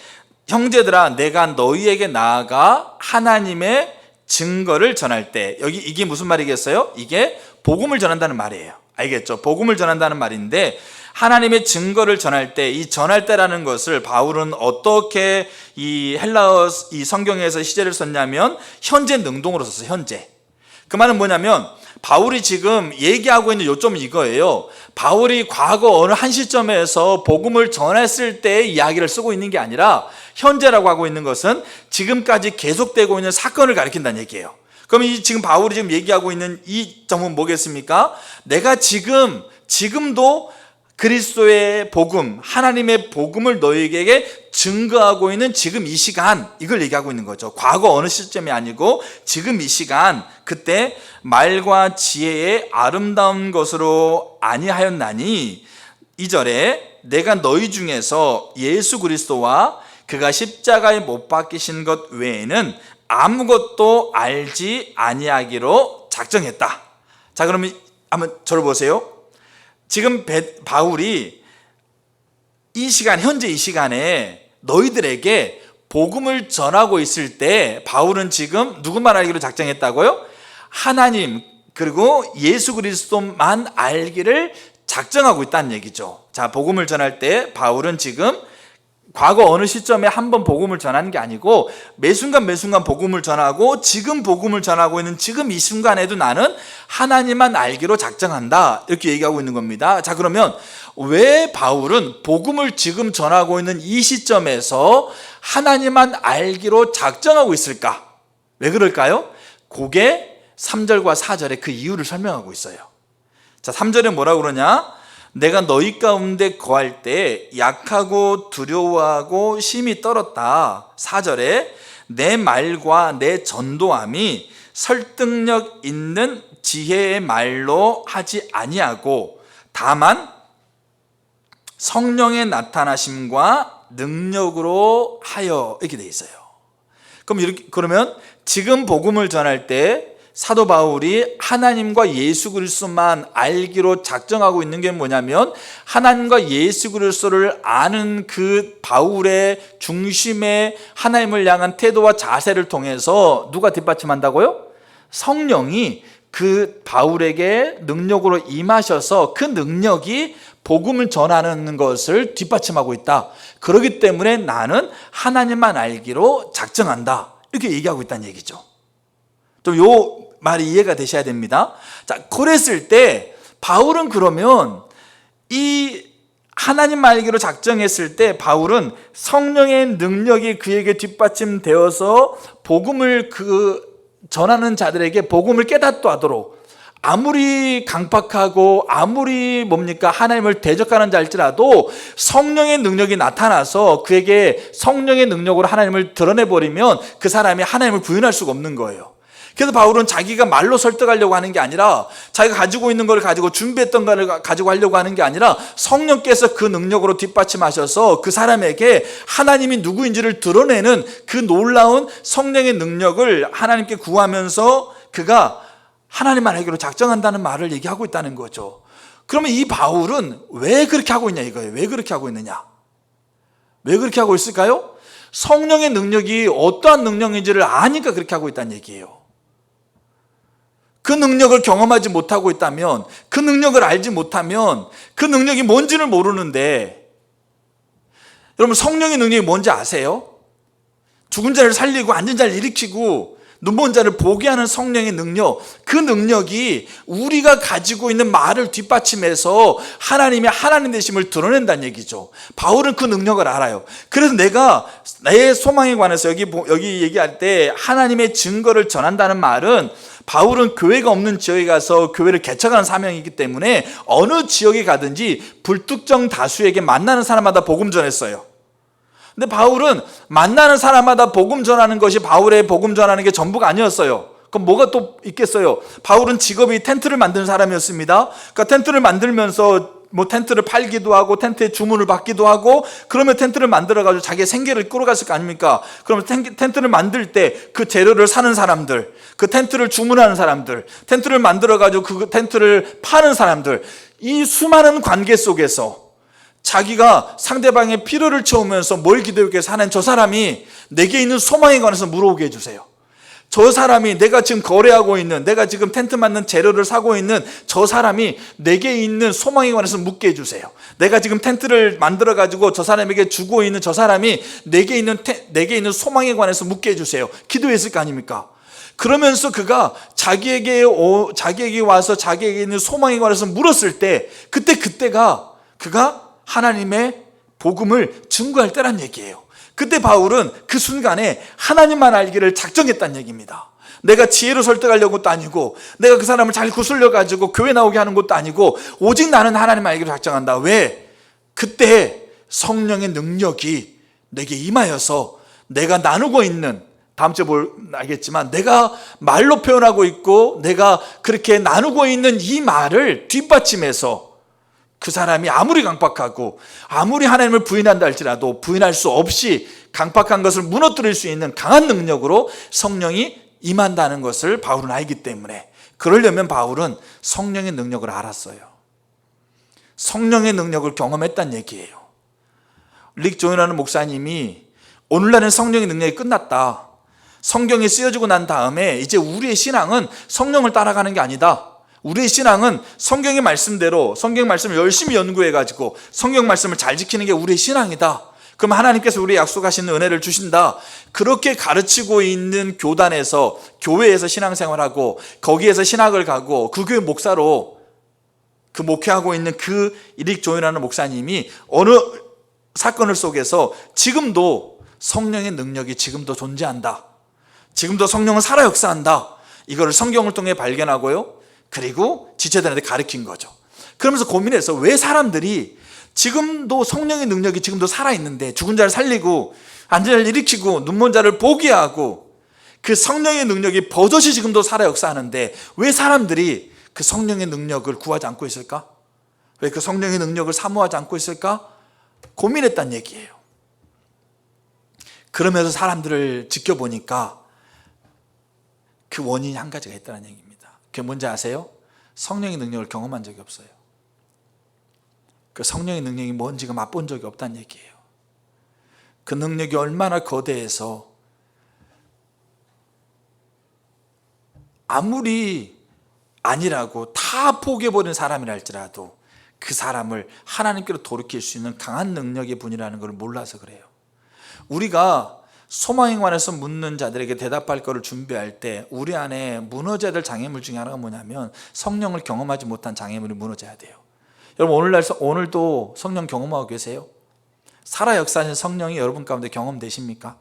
형제들아, 내가 너희에게 나아가 하나님의 증거를 전할 때, 여기 이게 무슨 말이겠어요? 이게 복음을 전한다는 말이에요. 알겠죠? 복음을 전한다는 말인데 하나님의 증거를 전할 때 이 전할 때라는 것을 바울은 어떻게 이 헬라어 이 성경에서 시제를 썼냐면 현재 능동으로 썼어요. 현재. 그 말은 뭐냐면 바울이 지금 얘기하고 있는 요점은 이거예요. 바울이 과거 어느 한 시점에서 복음을 전했을 때의 이야기를 쓰고 있는 게 아니라 현재라고 하고 있는 것은 지금까지 계속되고 있는 사건을 가리킨다는 얘기예요. 그럼 지금 바울이 지금 얘기하고 있는 이 점은 뭐겠습니까? 내가 지금도 그리스도의 복음, 하나님의 복음을 너희에게 증거하고 있는 지금 이 시간, 이걸 얘기하고 있는 거죠. 과거 어느 시점이 아니고 지금 이 시간, 그때 말과 지혜의 아름다운 것으로 아니하였나니 2절에 내가 너희 중에서 예수 그리스도와 그가 십자가에 못 박히신 것 외에는 아무것도 알지 아니하기로 작정했다. 자, 그러면 한번 저를 보세요. 지금 바울이 이 시간, 현재 이 시간에 너희들에게 복음을 전하고 있을 때 바울은 지금 누구만 알기로 작정했다고요? 하나님 그리고 예수 그리스도만 알기를 작정하고 있다는 얘기죠. 자, 복음을 전할 때 바울은 지금 과거 어느 시점에 한번 복음을 전하는 게 아니고 매 순간 복음을 전하고 지금 복음을 전하고 있는 지금 이 순간에도 나는 하나님만 알기로 작정한다, 이렇게 얘기하고 있는 겁니다. 자, 그러면 왜 바울은 복음을 지금 전하고 있는 이 시점에서 하나님만 알기로 작정하고 있을까? 왜 그럴까요? 그게 3절과 4절에 그 이유를 설명하고 있어요. 자, 3절에 뭐라고 그러냐? 내가 너희 가운데 거할 때 약하고 두려워하고 심히 떨었다. 4절에 내 말과 내 전도함이 설득력 있는 지혜의 말로 하지 아니하고 다만 성령의 나타나심과 능력으로 하여, 이렇게 돼 있어요. 그러면 지금 복음을 전할 때 사도 바울이 하나님과 예수 그리스도만 알기로 작정하고 있는 게 뭐냐면 하나님과 예수 그리스도를 아는 그 바울의 중심의 하나님을 향한 태도와 자세를 통해서 누가 뒷받침한다고요? 성령이 그 바울에게 능력으로 임하셔서 그 능력이 복음을 전하는 것을 뒷받침하고 있다. 그렇기 때문에 나는 하나님만 알기로 작정한다, 이렇게 얘기하고 있다는 얘기죠. 좀 요 말이 이해가 되셔야 됩니다. 자, 그랬을 때 바울은 그러면 이 하나님 알기로 작정했을 때 바울은 성령의 능력이 그에게 뒷받침되어서 복음을 전하는 자들에게 복음을 깨닫게 하도록, 아무리 강팍하고 아무리 하나님을 대적하는 자일지라도 성령의 능력이 나타나서 그에게 성령의 능력으로 하나님을 드러내버리면 그 사람이 하나님을 부인할 수가 없는 거예요. 그래서 바울은 자기가 말로 설득하려고 하는 게 아니라 자기가 가지고 있는 걸 가지고 준비했던 걸 가지고 하려고 하는 게 아니라 성령께서 그 능력으로 뒷받침하셔서 그 사람에게 하나님이 누구인지를 드러내는 그 놀라운 성령의 능력을 하나님께 구하면서 그가 하나님만 알기로 작정한다는 말을 얘기하고 있다는 거죠. 그러면 이 바울은 왜 그렇게 하고 있냐 이거예요. 왜 그렇게 하고 있느냐? 왜 그렇게 하고 있을까요? 성령의 능력이 어떠한 능력인지를 아니까 그렇게 하고 있다는 얘기예요. 그 능력을 경험하지 못하고 있다면, 그 능력을 알지 못하면 그 능력이 뭔지를 모르는데, 여러분 성령의 능력이 뭔지 아세요? 죽은 자를 살리고 앉은 자를 일으키고 눈먼 자를 보게 하는 성령의 능력, 그 능력이 우리가 가지고 있는 말을 뒷받침해서 하나님의 하나님 되심을 드러낸다는 얘기죠. 바울은 그 능력을 알아요. 그래서 내가 내 소망에 관해서 여기 얘기할 때 하나님의 증거를 전한다는 말은, 바울은 교회가 없는 지역에 가서 교회를 개척하는 사명이기 때문에 어느 지역에 가든지 불특정 다수에게 만나는 사람마다 복음 전했어요. 근데 바울은 만나는 사람마다 복음 전하는 것이 바울의 복음 전하는 게 전부가 아니었어요. 그럼 뭐가 또 있겠어요? 바울은 직업이 텐트를 만드는 사람이었습니다. 그러니까 텐트를 만들면서 텐트를 팔기도 하고 텐트에 주문을 받기도 하고, 그러면 텐트를 만들어가지고 자기의 생계를 끌어갔을 거 아닙니까? 그러면 텐트를 만들 때 그 재료를 사는 사람들, 그 텐트를 주문하는 사람들, 텐트를 만들어가지고 그 텐트를 파는 사람들, 이 수많은 관계 속에서 자기가 상대방의 필요를 채우면서 뭘 기도하기 위해서 하나님, 저 사람이 내게 있는 소망에 관해서 물어오게 해주세요. 저 사람이, 내가 지금 거래하고 있는, 내가 지금 텐트 맞는 재료를 사고 있는 저 사람이 내게 있는 소망에 관해서 묻게 해주세요. 내가 지금 텐트를 만들어 가지고 저 사람에게 주고 있는 저 사람이 내게 있는 소망에 관해서 묻게 해주세요. 기도했을 거 아닙니까? 그러면서 그가 자기에게 와서 자기에게 있는 소망에 관해서 물었을 때, 그때가 그가 하나님의 복음을 증거할 때란 얘기예요. 그때 바울은 그 순간에 하나님만 알기를 작정했다는 얘기입니다. 내가 지혜로 설득하려는 것도 아니고, 내가 그 사람을 잘 구슬려 가지고 교회 나오게 하는 것도 아니고, 오직 나는 하나님 알기를 작정한다. 왜? 그때 성령의 능력이 내게 임하여서 내가 나누고 있는, 다음 주에 알겠지만, 내가 말로 표현하고 있고 내가 그렇게 나누고 있는 이 말을 뒷받침해서 그 사람이 아무리 강박하고 아무리 하나님을 부인한다 할지라도 부인할 수 없이 강박한 것을 무너뜨릴 수 있는 강한 능력으로 성령이 임한다는 것을 바울은 알기 때문에, 그러려면 바울은 성령의 능력을 알았어요. 성령의 능력을 경험했다는 얘기예요. 릭 조인하는 목사님이 오늘날은 성령의 능력이 끝났다, 성경이 쓰여지고 난 다음에 이제 우리의 신앙은 성령을 따라가는 게 아니다, 우리의 신앙은 성경의 말씀대로 성경 말씀을 열심히 연구해가지고 성경 말씀을 잘 지키는 게 우리의 신앙이다. 그럼 하나님께서 우리의 약속하시는 은혜를 주신다. 그렇게 가르치고 있는 교단에서, 교회에서 신앙생활하고 거기에서 신학을 가고 그 교회 목사로 그 목회하고 있는 그 릭 조인하는 목사님이 어느 사건을 속에서 지금도 성령의 능력이 지금도 존재한다, 지금도 성령은 살아 역사한다, 이거를 성경을 통해 발견하고요, 그리고 지체들한테 가르친 거죠. 그러면서 고민해서, 왜 사람들이 지금도 성령의 능력이 지금도 살아있는데, 죽은 자를 살리고 앉은 자를 일으키고 눈먼 자를 보게 하고 그 성령의 능력이 버젓이 지금도 살아 역사하는데 왜 사람들이 그 성령의 능력을 구하지 않고 있을까? 왜 그 성령의 능력을 사모하지 않고 있을까? 고민했단 얘기예요. 그러면서 사람들을 지켜보니까 그 원인이 한 가지가 있다는 얘기입니다. 그게 뭔지 아세요? 성령의 능력을 경험한 적이 없어요. 그 성령의 능력이 뭔지가 맛본 적이 없다는 얘기예요. 그 능력이 얼마나 거대해서 아무리 아니라고 다 포기해버린 사람이라 할지라도 그 사람을 하나님께로 돌이킬 수 있는 강한 능력의 분이라는 걸 몰라서 그래요. 우리가 소망에 관해서 묻는 자들에게 대답할 것을 준비할 때 우리 안에 무너져야 될 장애물 중에 하나가 뭐냐면, 성령을 경험하지 못한 장애물이 무너져야 돼요. 여러분, 오늘도 성령 경험하고 계세요? 살아 역사하신 성령이 여러분 가운데 경험되십니까?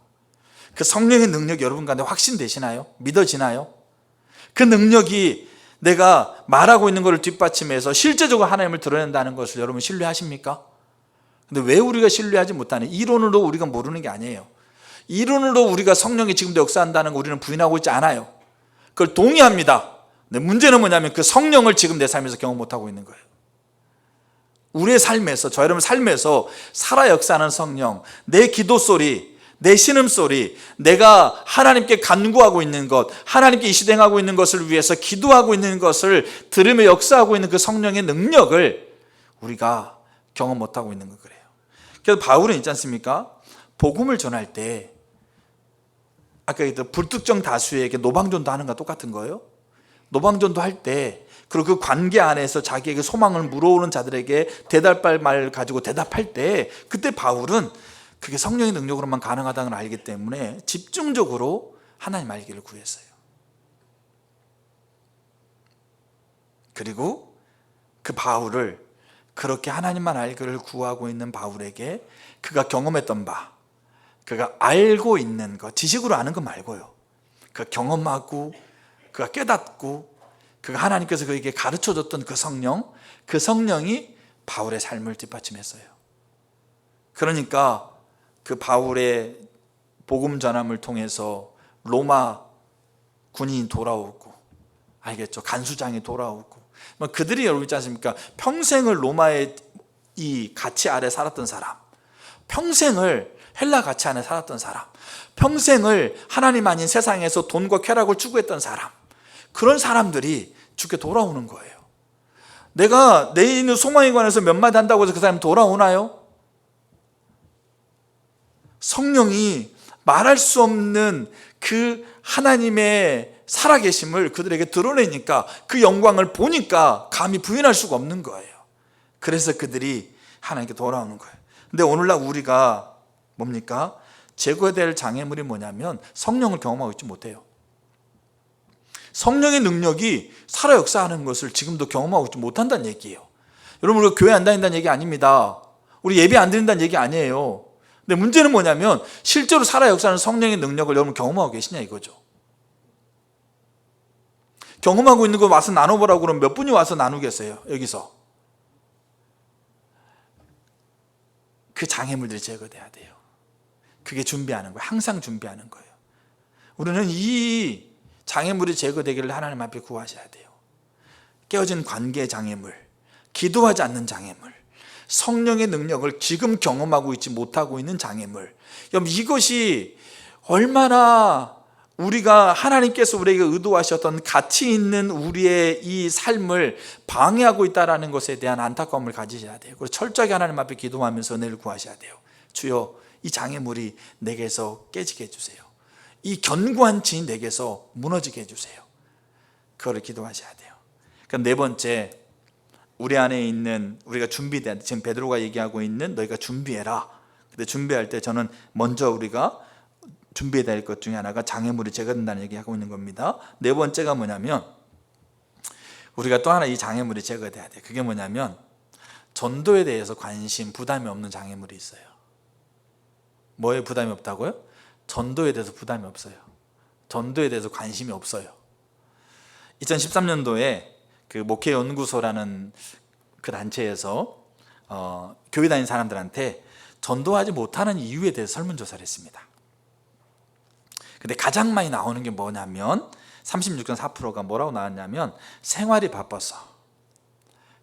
그 성령의 능력이 여러분 가운데 확신되시나요? 믿어지나요? 그 능력이 내가 말하고 있는 것을 뒷받침해서 실제적으로 하나님을 드러낸다는 것을 여러분 신뢰하십니까? 근데 왜 우리가 신뢰하지 못하는, 이론으로 우리가 모르는 게 아니에요. 이론으로 우리가 성령이 지금도 역사한다는 거 우리는 부인하고 있지 않아요. 그걸 동의합니다. 근데 문제는 뭐냐면 그 성령을 지금 내 삶에서 경험 못하고 있는 거예요. 우리의 삶에서, 저 여러분 삶에서 살아 역사하는 성령, 내 기도 소리, 내 신음소리, 내가 하나님께 간구하고 있는 것, 하나님께 이 시대 행하고 있는 것을 위해서 기도하고 있는 것을 들으며 역사하고 있는 그 성령의 능력을 우리가 경험 못하고 있는 거 그래요. 그래서 바울은 있지 않습니까? 복음을 전할 때 아까 얘기했던 불특정 다수에게 노방전도 하는 거와 똑같은 거예요. 노방전도 할 때, 그리고 그 관계 안에서 자기에게 소망을 물어오는 자들에게 대답할 말 가지고 대답할 때, 그때 바울은 그게 성령의 능력으로만 가능하다는 걸 알기 때문에 집중적으로 하나님 알기를 구했어요. 그리고 그 바울을, 그렇게 하나님만 알기를 구하고 있는 바울에게 그가 경험했던 바, 그가 알고 있는 것, 지식으로 아는 것 말고요, 그가 경험하고 그가 깨닫고 그가 하나님께서 그에게 가르쳐줬던 그 성령이 바울의 삶을 뒷받침했어요. 그러니까 그 바울의 복음 전함을 통해서 로마 군인이 돌아오고, 알겠죠? 간수장이 돌아오고, 그들이 여러분 있지 않습니까? 평생을 로마의 이 가치 아래 살았던 사람, 평생을 헬라 가치 안에 살았던 사람, 평생을 하나님 아닌 세상에서 돈과 쾌락을 추구했던 사람, 그런 사람들이 주께 돌아오는 거예요. 내가 내 있는 소망에 관해서 몇 마디 한다고 해서 그 사람이 돌아오나요? 성령이 말할 수 없는 그 하나님의 살아계심을 그들에게 드러내니까 그 영광을 보니까 감히 부인할 수가 없는 거예요. 그래서 그들이 하나님께 돌아오는 거예요. 근데 오늘날 우리가 뭡니까? 제거될 장애물이 뭐냐면 성령을 경험하고 있지 못해요. 성령의 능력이 살아 역사하는 것을 지금도 경험하고 있지 못한다는 얘기예요. 여러분, 우리가 교회 안 다닌다는 얘기 아닙니다. 우리 예배 안 드린다는 얘기 아니에요. 근데 문제는 뭐냐면 실제로 살아 역사하는 성령의 능력을 여러분 경험하고 계시냐 이거죠. 경험하고 있는 거 와서 나눠보라고 그러면 몇 분이 와서 나누겠어요? 여기서. 그 장애물들이 제거돼야 돼요. 그게 준비하는 거예요. 항상 준비하는 거예요. 우리는 이 장애물이 제거되기를 하나님 앞에 구하셔야 돼요. 깨어진 관계의 장애물, 기도하지 않는 장애물, 성령의 능력을 지금 경험하고 있지 못하고 있는 장애물. 여러분, 이것이 얼마나 우리가 하나님께서 우리에게 의도하셨던 가치 있는 우리의 이 삶을 방해하고 있다는 것에 대한 안타까움을 가지셔야 돼요. 그리고 철저하게 하나님 앞에 기도하면서 은혜를 구하셔야 돼요. 주여, 이 장애물이 내게서 깨지게 해주세요. 이 견고한 진이 내게서 무너지게 해주세요. 그거를 기도하셔야 돼요. 그럼 네 번째, 우리 안에 있는, 우리가 준비된, 지금 베드로가 얘기하고 있는 너희가 준비해라. 근데 준비할 때 저는 먼저 우리가 준비해야 될 것 중에 하나가 장애물이 제거된다는 얘기하고 있는 겁니다. 네 번째가 뭐냐면 우리가 또 하나 이 장애물이 제거돼야 돼요. 그게 뭐냐면 전도에 대해서 관심, 부담이 없는 장애물이 있어요. 뭐에 부담이 없다고요? 전도에 대해서 부담이 없어요. 전도에 대해서 관심이 없어요. 2013년도에 그 목회연구소라는 그 단체에서 교회 다니는 사람들한테 전도하지 못하는 이유에 대해서 설문조사를 했습니다. 근데 가장 많이 나오는 게 뭐냐면 36.4%가 뭐라고 나왔냐면 생활이 바빠서,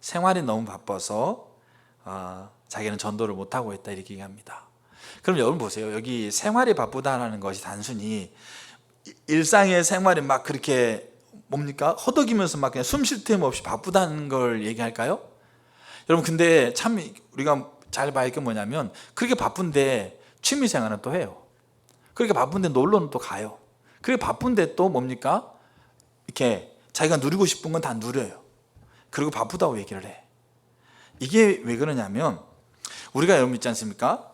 생활이 너무 바빠서 자기는 전도를 못하고 있다 이렇게 얘기합니다. 그럼 여러분 보세요. 여기 생활이 바쁘다는 것이 단순히 일상의 생활이 막 그렇게 뭡니까? 허덕이면서 막 그냥 숨 쉴 틈 없이 바쁘다는 걸 얘기할까요? 여러분, 근데 참 우리가 잘 봐야 할 게 뭐냐면 그렇게 바쁜데 취미생활은 또 해요. 그렇게 바쁜데 놀러는 또 가요. 그렇게 바쁜데 또 뭡니까? 이렇게 자기가 누리고 싶은 건 다 누려요. 그리고 바쁘다고 얘기를 해. 이게 왜 그러냐면 우리가 여러분 있지 않습니까?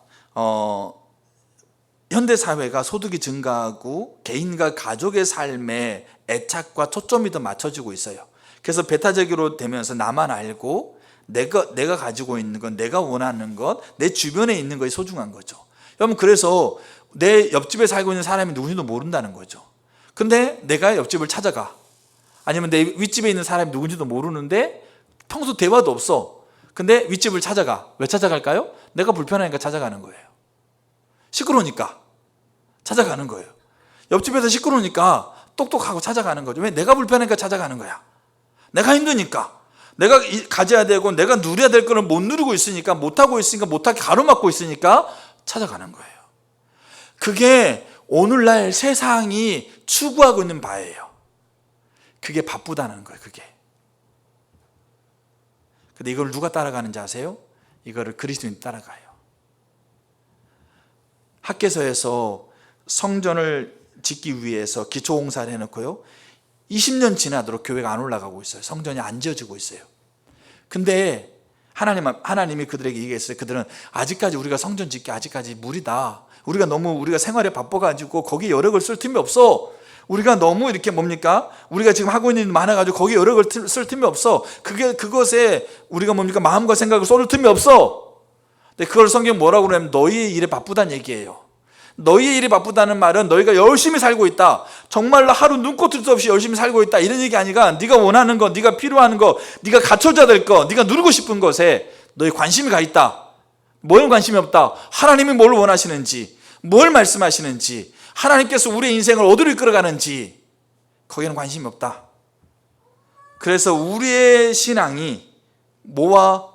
현대사회가 소득이 증가하고 개인과 가족의 삶에 애착과 초점이 더 맞춰지고 있어요. 그래서 배타적으로 되면서 나만 알고 내가 가지고 있는 것, 내가 원하는 것, 내 주변에 있는 것이 소중한 거죠. 여러분, 그래서 내 옆집에 살고 있는 사람이 누군지도 모른다는 거죠. 근데 내가 옆집을 찾아가. 아니면 내 윗집에 있는 사람이 누군지도 모르는데 평소 대화도 없어. 근데 윗집을 찾아가. 왜 찾아갈까요? 내가 불편하니까 찾아가는 거예요. 시끄러우니까 찾아가는 거예요. 옆집에서 시끄러우니까 똑똑하고 찾아가는 거죠. 왜? 내가 불편하니까 찾아가는 거야. 내가 힘드니까. 내가 가져야 되고 내가 누려야 될 거를 못 누리고 있으니까, 못하고 있으니까, 못하게 가로막고 있으니까 찾아가는 거예요. 그게 오늘날 세상이 추구하고 있는 바예요. 그게 바쁘다는 거예요. 그게. 근데 이걸 누가 따라가는지 아세요? 이거를 그리스도인이 따라가요. 학개서에서 성전을 짓기 위해서 기초공사를 해놓고요, 20년 지나도록 교회가 안 올라가고 있어요. 성전이 안 지어지고 있어요. 근데 하나님이 그들에게 얘기했어요. 그들은 아직까지 우리가 성전 짓기 아직까지 무리다. 우리가 생활에 바빠가지고 거기에 여력을 쓸 틈이 없어. 우리가 너무 이렇게 뭡니까? 우리가 지금 하고 있는 일 많아가지고 거기에 여력을 쓸 틈이 없어. 그것에 우리가 뭡니까? 마음과 생각을 쏟을 틈이 없어. 근데 그걸 성경 뭐라고 그러냐면 너희의 일에 바쁘다는 얘기예요. 너희의 일이 바쁘다는 말은 너희가 열심히 살고 있다. 정말로 하루 눈꽃을 수 없이 열심히 살고 있다. 이런 얘기 아니가 네가 원하는 거, 네가 필요한 거, 네가 갖춰져야 될 거, 네가 누리고 싶은 것에 너희 관심이 가 있다. 뭐에 관심이 없다. 하나님이 뭘 원하시는지, 뭘 말씀하시는지, 하나님께서 우리의 인생을 어디로 이끌어가는지 거기에는 관심이 없다. 그래서 우리의 신앙이 뭐와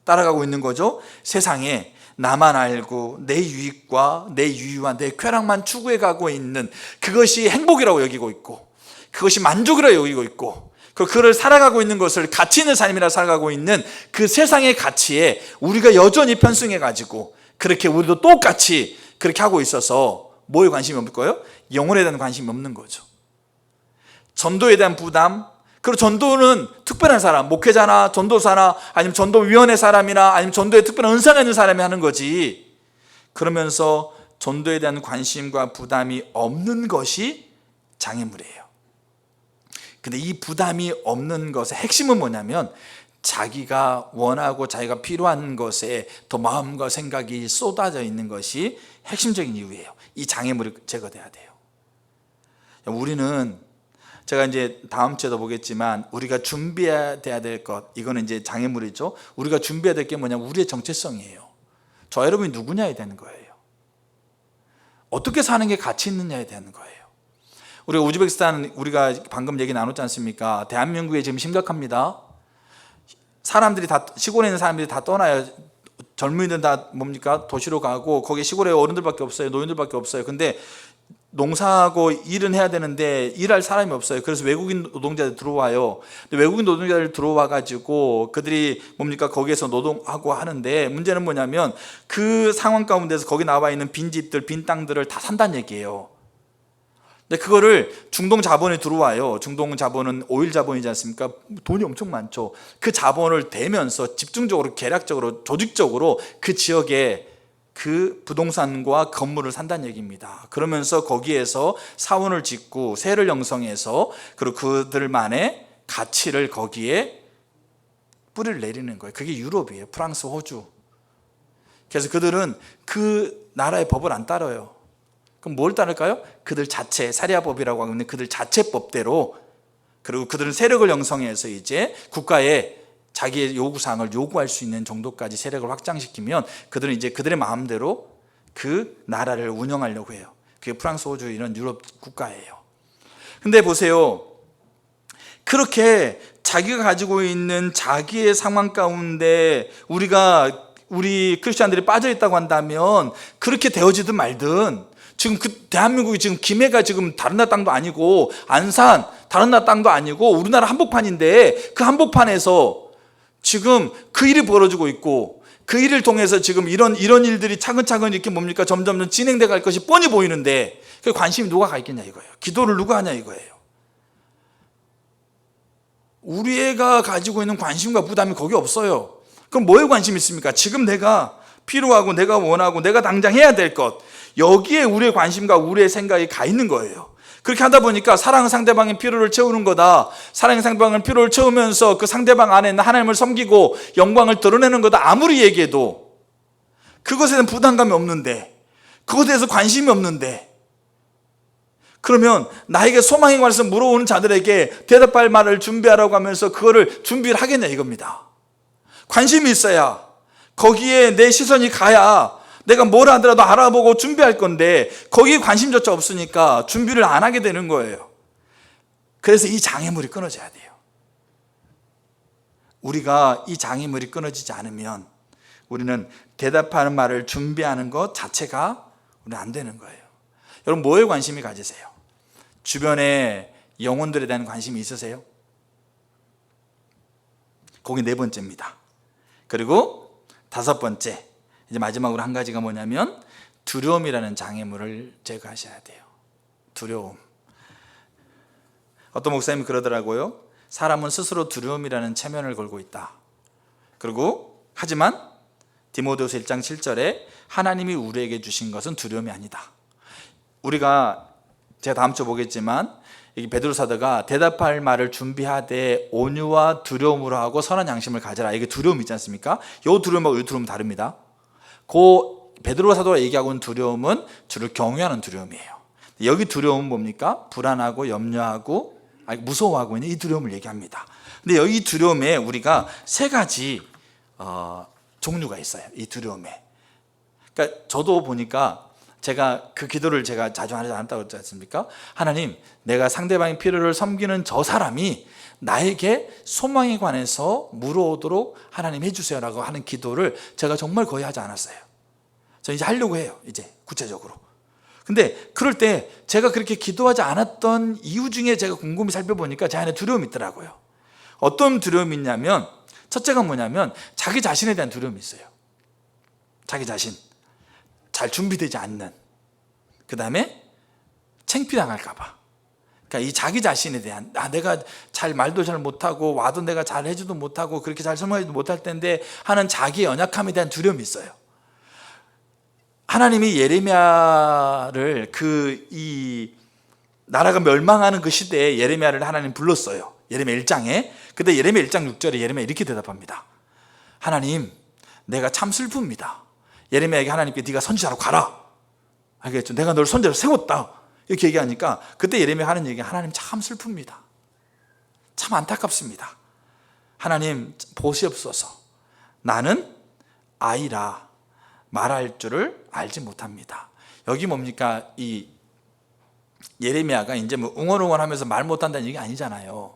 따라가고 있는 거죠? 세상에 나만 알고 내 유익과 내 유유와 내 쾌락만 추구해 가고 있는 그것이 행복이라고 여기고 있고, 그것이 만족이라고 여기고 있고, 그를 살아가고 있는 것을 가치 있는 삶이라 살아가고 있는 그 세상의 가치에 우리가 여전히 편승해 가지고 그렇게 우리도 똑같이 그렇게 하고 있어서 뭐에 관심이 없을 거예요? 영혼에 대한 관심이 없는 거죠. 전도에 대한 부담, 그리고 전도는 특별한 사람, 목회자나 전도사나 아니면 전도위원회 사람이나 아니면 전도에 특별한 은사가 있는 사람이 하는 거지. 그러면서 전도에 대한 관심과 부담이 없는 것이 장애물이에요. 근데 이 부담이 없는 것의 핵심은 뭐냐면 자기가 원하고 자기가 필요한 것에 더 마음과 생각이 쏟아져 있는 것이 핵심적인 이유예요. 이 장애물이 제거돼야 돼요. 우리는 제가 이제 다음 주에도 보겠지만 우리가 준비해야 될 것, 이거는 이제 장애물이죠. 우리가 준비해야 될 게 뭐냐면 우리의 정체성이에요. 저 여러분이 누구냐에 대한 거예요. 어떻게 사는 게 가치 있느냐에 대한 거예요. 우리가 우즈베키스탄, 우리가 방금 얘기 나눴지 않습니까? 대한민국에 지금 심각합니다. 사람들이 다, 시골에 있는 사람들이 다 떠나요. 젊은이들은 다 뭡니까? 도시로 가고 거기 시골에 어른들밖에 없어요. 노인들밖에 없어요. 근데 농사하고 일은 해야 되는데 일할 사람이 없어요. 그래서 외국인 노동자들 들어와요. 근데 외국인 노동자들 들어와 가지고 그들이 뭡니까? 거기에서 노동하고 하는데 문제는 뭐냐면 그 상황 가운데서 거기 나와 있는 빈집들, 빈 땅들을 다 산다는 얘기예요. 근데 그거를 중동 자본이 들어와요. 중동 자본은 오일 자본이지 않습니까? 돈이 엄청 많죠. 그 자본을 대면서 집중적으로, 계략적으로, 조직적으로 그 지역에 그 부동산과 건물을 산다는 얘기입니다. 그러면서 거기에서 사원을 짓고 세를 형성해서 그리고 그들만의 가치를 거기에 뿌리를 내리는 거예요. 그게 유럽이에요. 프랑스, 호주. 그래서 그들은 그 나라의 법을 안 따라요. 그럼 뭘 따를까요? 그들 자체, 사리아법이라고 하는 그들 자체 법대로, 그리고 그들은 세력을 형성해서 이제 국가에 자기의 요구사항을 요구할 수 있는 정도까지 세력을 확장시키면 그들은 이제 그들의 마음대로 그 나라를 운영하려고 해요. 그게 프랑스, 호주 이런 유럽 국가예요. 근데 보세요. 그렇게 자기가 가지고 있는 자기의 상황 가운데 우리 크리스천들이 빠져 있다고 한다면 그렇게 되어지든 말든, 지금 그 대한민국이 지금 김해가 지금 다른 나라 땅도 아니고 안산 다른 나라 땅도 아니고 우리나라 한복판인데 그 한복판에서 지금 그 일이 벌어지고 있고 그 일을 통해서 지금 이런 일들이 차근차근 이렇게 뭡니까? 점점 진행돼 갈 것이 뻔히 보이는데 그 관심이 누가 가 있겠냐 이거예요. 기도를 누가 하냐 이거예요. 우리 애가 가지고 있는 관심과 부담이 거기 없어요. 그럼 뭐에 관심이 있습니까? 지금 내가 필요하고 내가 원하고 내가 당장 해야 될 것, 여기에 우리의 관심과 우리의 생각이 가 있는 거예요. 그렇게 하다 보니까 사랑은 상대방의 필요를 채우는 거다. 사랑은 상대방의 필요를 채우면서 그 상대방 안에 하나님을 섬기고 영광을 드러내는 거다. 아무리 얘기해도 그것에 대한 부담감이 없는데, 그것에 대해서 관심이 없는데, 그러면 나에게 소망에 관해서 물어오는 자들에게 대답할 말을 준비하라고 하면서 그거를 준비를 하겠냐 이겁니다. 관심이 있어야, 거기에 내 시선이 가야 내가 뭘 하더라도 알아보고 준비할 건데 거기에 관심조차 없으니까 준비를 안 하게 되는 거예요. 그래서 이 장애물이 끊어져야 돼요. 우리가 이 장애물이 끊어지지 않으면 우리는 대답하는 말을 준비하는 것 자체가 우리는 안 되는 거예요. 여러분, 뭐에 관심이 가지세요? 주변에 영혼들에 대한 관심이 있으세요? 그게 네 번째입니다. 그리고 다섯 번째, 이제 마지막으로 한 가지가 뭐냐면 두려움이라는 장애물을 제거하셔야 돼요. 두려움. 어떤 목사님이 그러더라고요. 사람은 스스로 두려움이라는 체면을 걸고 있다. 그리고 하지만 디모데후서 1장 7절에 하나님이 우리에게 주신 것은 두려움이 아니다. 우리가 제가 다음 주에 보겠지만 이 베드로 사도가 대답할 말을 준비하되 온유와 두려움으로 하고 선한 양심을 가져라. 이게 두려움 있지 않습니까? 이 두려움하고 이 두려움은 다릅니다. 그 베드로 사도가 얘기하고 있는 두려움은 주를 경외하는 두려움이에요. 여기 두려움은 뭡니까? 불안하고 염려하고 무서워하고 있는 이 두려움을 얘기합니다. 근데 여기 두려움에 우리가 세 가지 종류가 있어요. 이 두려움에. 그러니까 저도 보니까 제가 그 기도를 제가 자주 하지 않았다고 했지 않습니까? 하나님, 내가 상대방의 필요를 섬기는 저 사람이 나에게 소망에 관해서 물어오도록 하나님 해주세요 라고 하는 기도를 제가 정말 거의 하지 않았어요. 저 이제 하려고 해요. 이제 구체적으로. 근데 그럴 때 제가 그렇게 기도하지 않았던 이유 중에 제가 곰곰이 살펴보니까 제 안에 두려움이 있더라고요. 어떤 두려움이 있냐면, 첫째가 뭐냐면 자기 자신에 대한 두려움이 있어요. 자기 자신, 잘 준비되지 않는, 그 다음에 창피당할까 봐. 그러니까 이 자기 자신에 대한, 내가 잘 말도 잘 못하고 와도 내가 잘 해주도 못하고 그렇게 잘 설명하지도 못할 텐데 하는 자기의 연약함에 대한 두려움이 있어요. 하나님이 예레미야를 이 나라가 멸망하는 그 시대에 예레미야를 하나님 불렀어요. 예레미야 1장에. 근데 예레미야 1장 6절에 예레미야 이렇게 대답합니다. 하나님, 내가 참 슬픕니다. 예레미야에게 하나님께 네가 선지자로 가라. 알겠죠? 내가 널 선지자로 세웠다. 이렇게 얘기하니까 그때 예레미야 하는 얘기가 하나님 참 슬픕니다. 참 안타깝습니다. 하나님 보시옵소서. 나는 아이라 말할 줄을 알지 못합니다. 여기 뭡니까? 이 예레미야가 이제 뭐 웅얼웅얼하면서 말 못한다는 얘기 아니잖아요.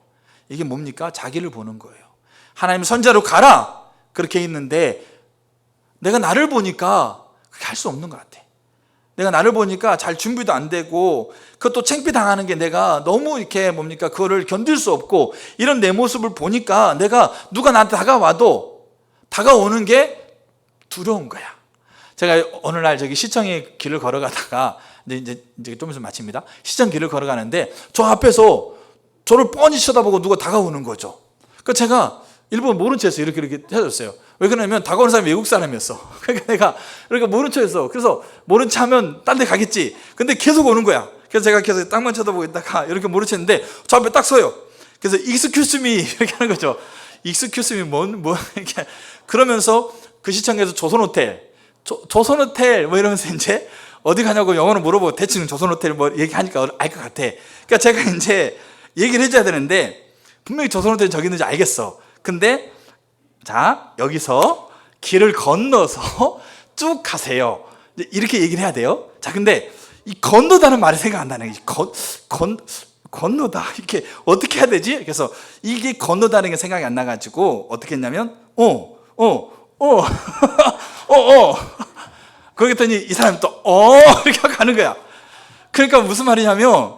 이게 뭡니까? 자기를 보는 거예요. 하나님 선지자로 가라 그렇게 있는데 내가 나를 보니까 그렇게 할 수 없는 것 같아. 내가 나를 보니까 잘 준비도 안 되고 그것도 창피당하는 게 내가 너무 이렇게 뭡니까? 그거를 견딜 수 없고 이런 내 모습을 보니까 내가 누가 나한테 다가와도 다가오는 게 두려운 거야. 제가 어느 날 저기 시청의 길을 걸어가다가 이제 좀 있으면 마칩니다. 시청 길을 걸어가는데 저 앞에서 저를 뻔히 쳐다보고 누가 다가오는 거죠. 그러니까 제가 일부러 모른 척해서 이렇게 해줬어요. 왜 그러냐면 다가오는 사람이 외국 사람이었어. 그러니까 내가 모른 척했어. 그래서 모른 척 하면 딴 데 가겠지. 근데 계속 오는 거야. 그래서 제가 계속 땅만 쳐다보고 있다가 이렇게 모른 척 했는데 저 앞에 딱 서요. 그래서 excuse me 이렇게 하는 거죠. excuse me 뭐 이렇게 그러면서 그 시청에서 조선호텔 뭐 이러면서 이제 어디 가냐고 영어로 물어보고 대충 조선호텔 뭐 얘기하니까 알 것 같아. 그러니까 제가 이제 얘기를 해줘야 되는데 분명히 조선호텔 저기 있는지 알겠어. 근데 자 여기서 길을 건너서 쭉 가세요. 이렇게 얘기를 해야 돼요. 자 근데 이 건너다는 말이 생각 안 나는 게 건너다 이렇게 어떻게 해야 되지? 그래서 이게 건너다는 게 생각이 안 나가지고 어떻게 했냐면 그러겠더니 이 사람이 또 이렇게 가는 거야. 그러니까 무슨 말이냐면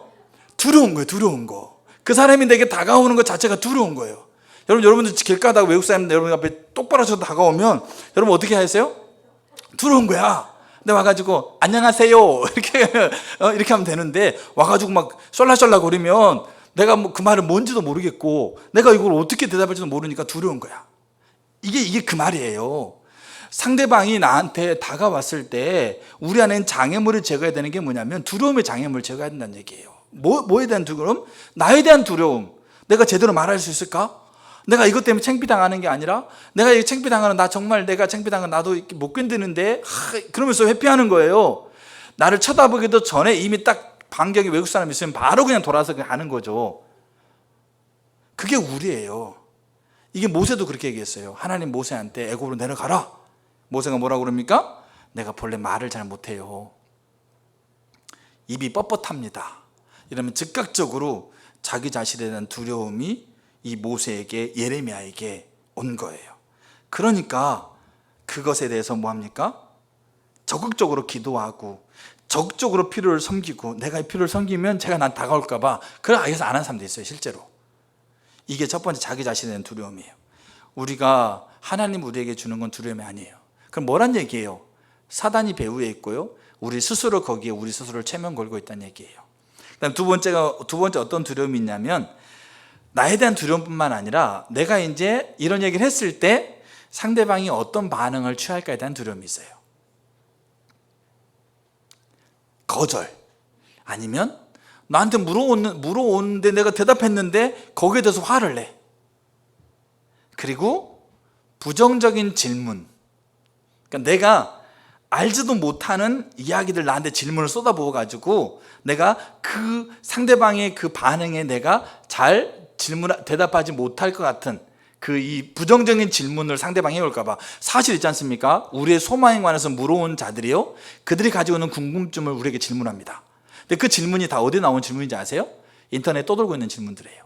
두려운 거예요. 두려운 거. 그 사람이 내게 다가오는 것 자체가 두려운 거예요. 여러분들 길 가다가 외국 사람들 여러분 앞에 똑바로 서 다가오면 여러분 어떻게 하세요? 두려운 거야. 근데 와가지고 안녕하세요 이렇게 하면 되는데 와가지고 막 쏠라쏠라 거리면 내가 뭐 그 말은 뭔지도 모르겠고 내가 이걸 어떻게 대답할지도 모르니까 두려운 거야. 이게 그 말이에요. 상대방이 나한테 다가왔을 때 우리 안에는 장애물을 제거해야 되는 게 뭐냐면 두려움의 장애물을 제거해야 된다는 얘기예요. 뭐에 대한 두려움? 나에 대한 두려움. 내가 제대로 말할 수 있을까? 내가 이것 때문에 창피당하는 게 아니라 내가 이 창피당하는 나 정말 내가 창피당한 나도 못 견디는데 그러면서 회피하는 거예요. 나를 쳐다보기도 전에 이미 딱 반경에 외국 사람이 있으면 바로 그냥 돌아서 가는 거죠. 그게 우리예요. 이게 모세도 그렇게 얘기했어요. 하나님 모세한테 애굽으로 내려가라. 모세가 뭐라고 그럽니까? 내가 본래 말을 잘 못해요. 입이 뻣뻣합니다. 이러면 즉각적으로 자기 자신에 대한 두려움이 이 모세에게 예레미야에게 온 거예요. 그러니까 그것에 대해서 뭐합니까? 적극적으로 기도하고 적극적으로 필요를 섬기고 내가 이 필요를 섬기면 제가 난 다가올까 봐 그걸 알겠어 안 하는 사람도 있어요. 실제로. 이게 첫 번째 자기 자신에 대한 두려움이에요. 우리가 하나님 우리에게 주는 건 두려움이 아니에요. 그럼 뭐란 얘기예요? 사단이 배후에 있고요. 우리 스스로 거기에 우리 스스로를 체면 걸고 있다는 얘기예요. 그다음 두 번째 어떤 두려움이 있냐면 나에 대한 두려움뿐만 아니라 내가 이제 이런 얘기를 했을 때 상대방이 어떤 반응을 취할까에 대한 두려움이 있어요. 거절 아니면 나한테 물어오는데 내가 대답했는데 거기에 대해서 화를 내. 그리고 부정적인 질문. 그러니까 내가 알지도 못하는 이야기들 나한테 질문을 쏟아부어 가지고 내가 그 상대방의 그 반응에 내가 잘 대답하지 못할 것 같은 그 이 부정적인 질문을 상대방이 해올까 봐. 사실 있지 않습니까? 우리의 소망에 관해서 물어온 자들이요, 그들이 가지고 있는 궁금증을 우리에게 질문합니다. 근데 그 질문이 다 어디 나온 질문인지 아세요? 인터넷에 떠돌고 있는 질문들이에요.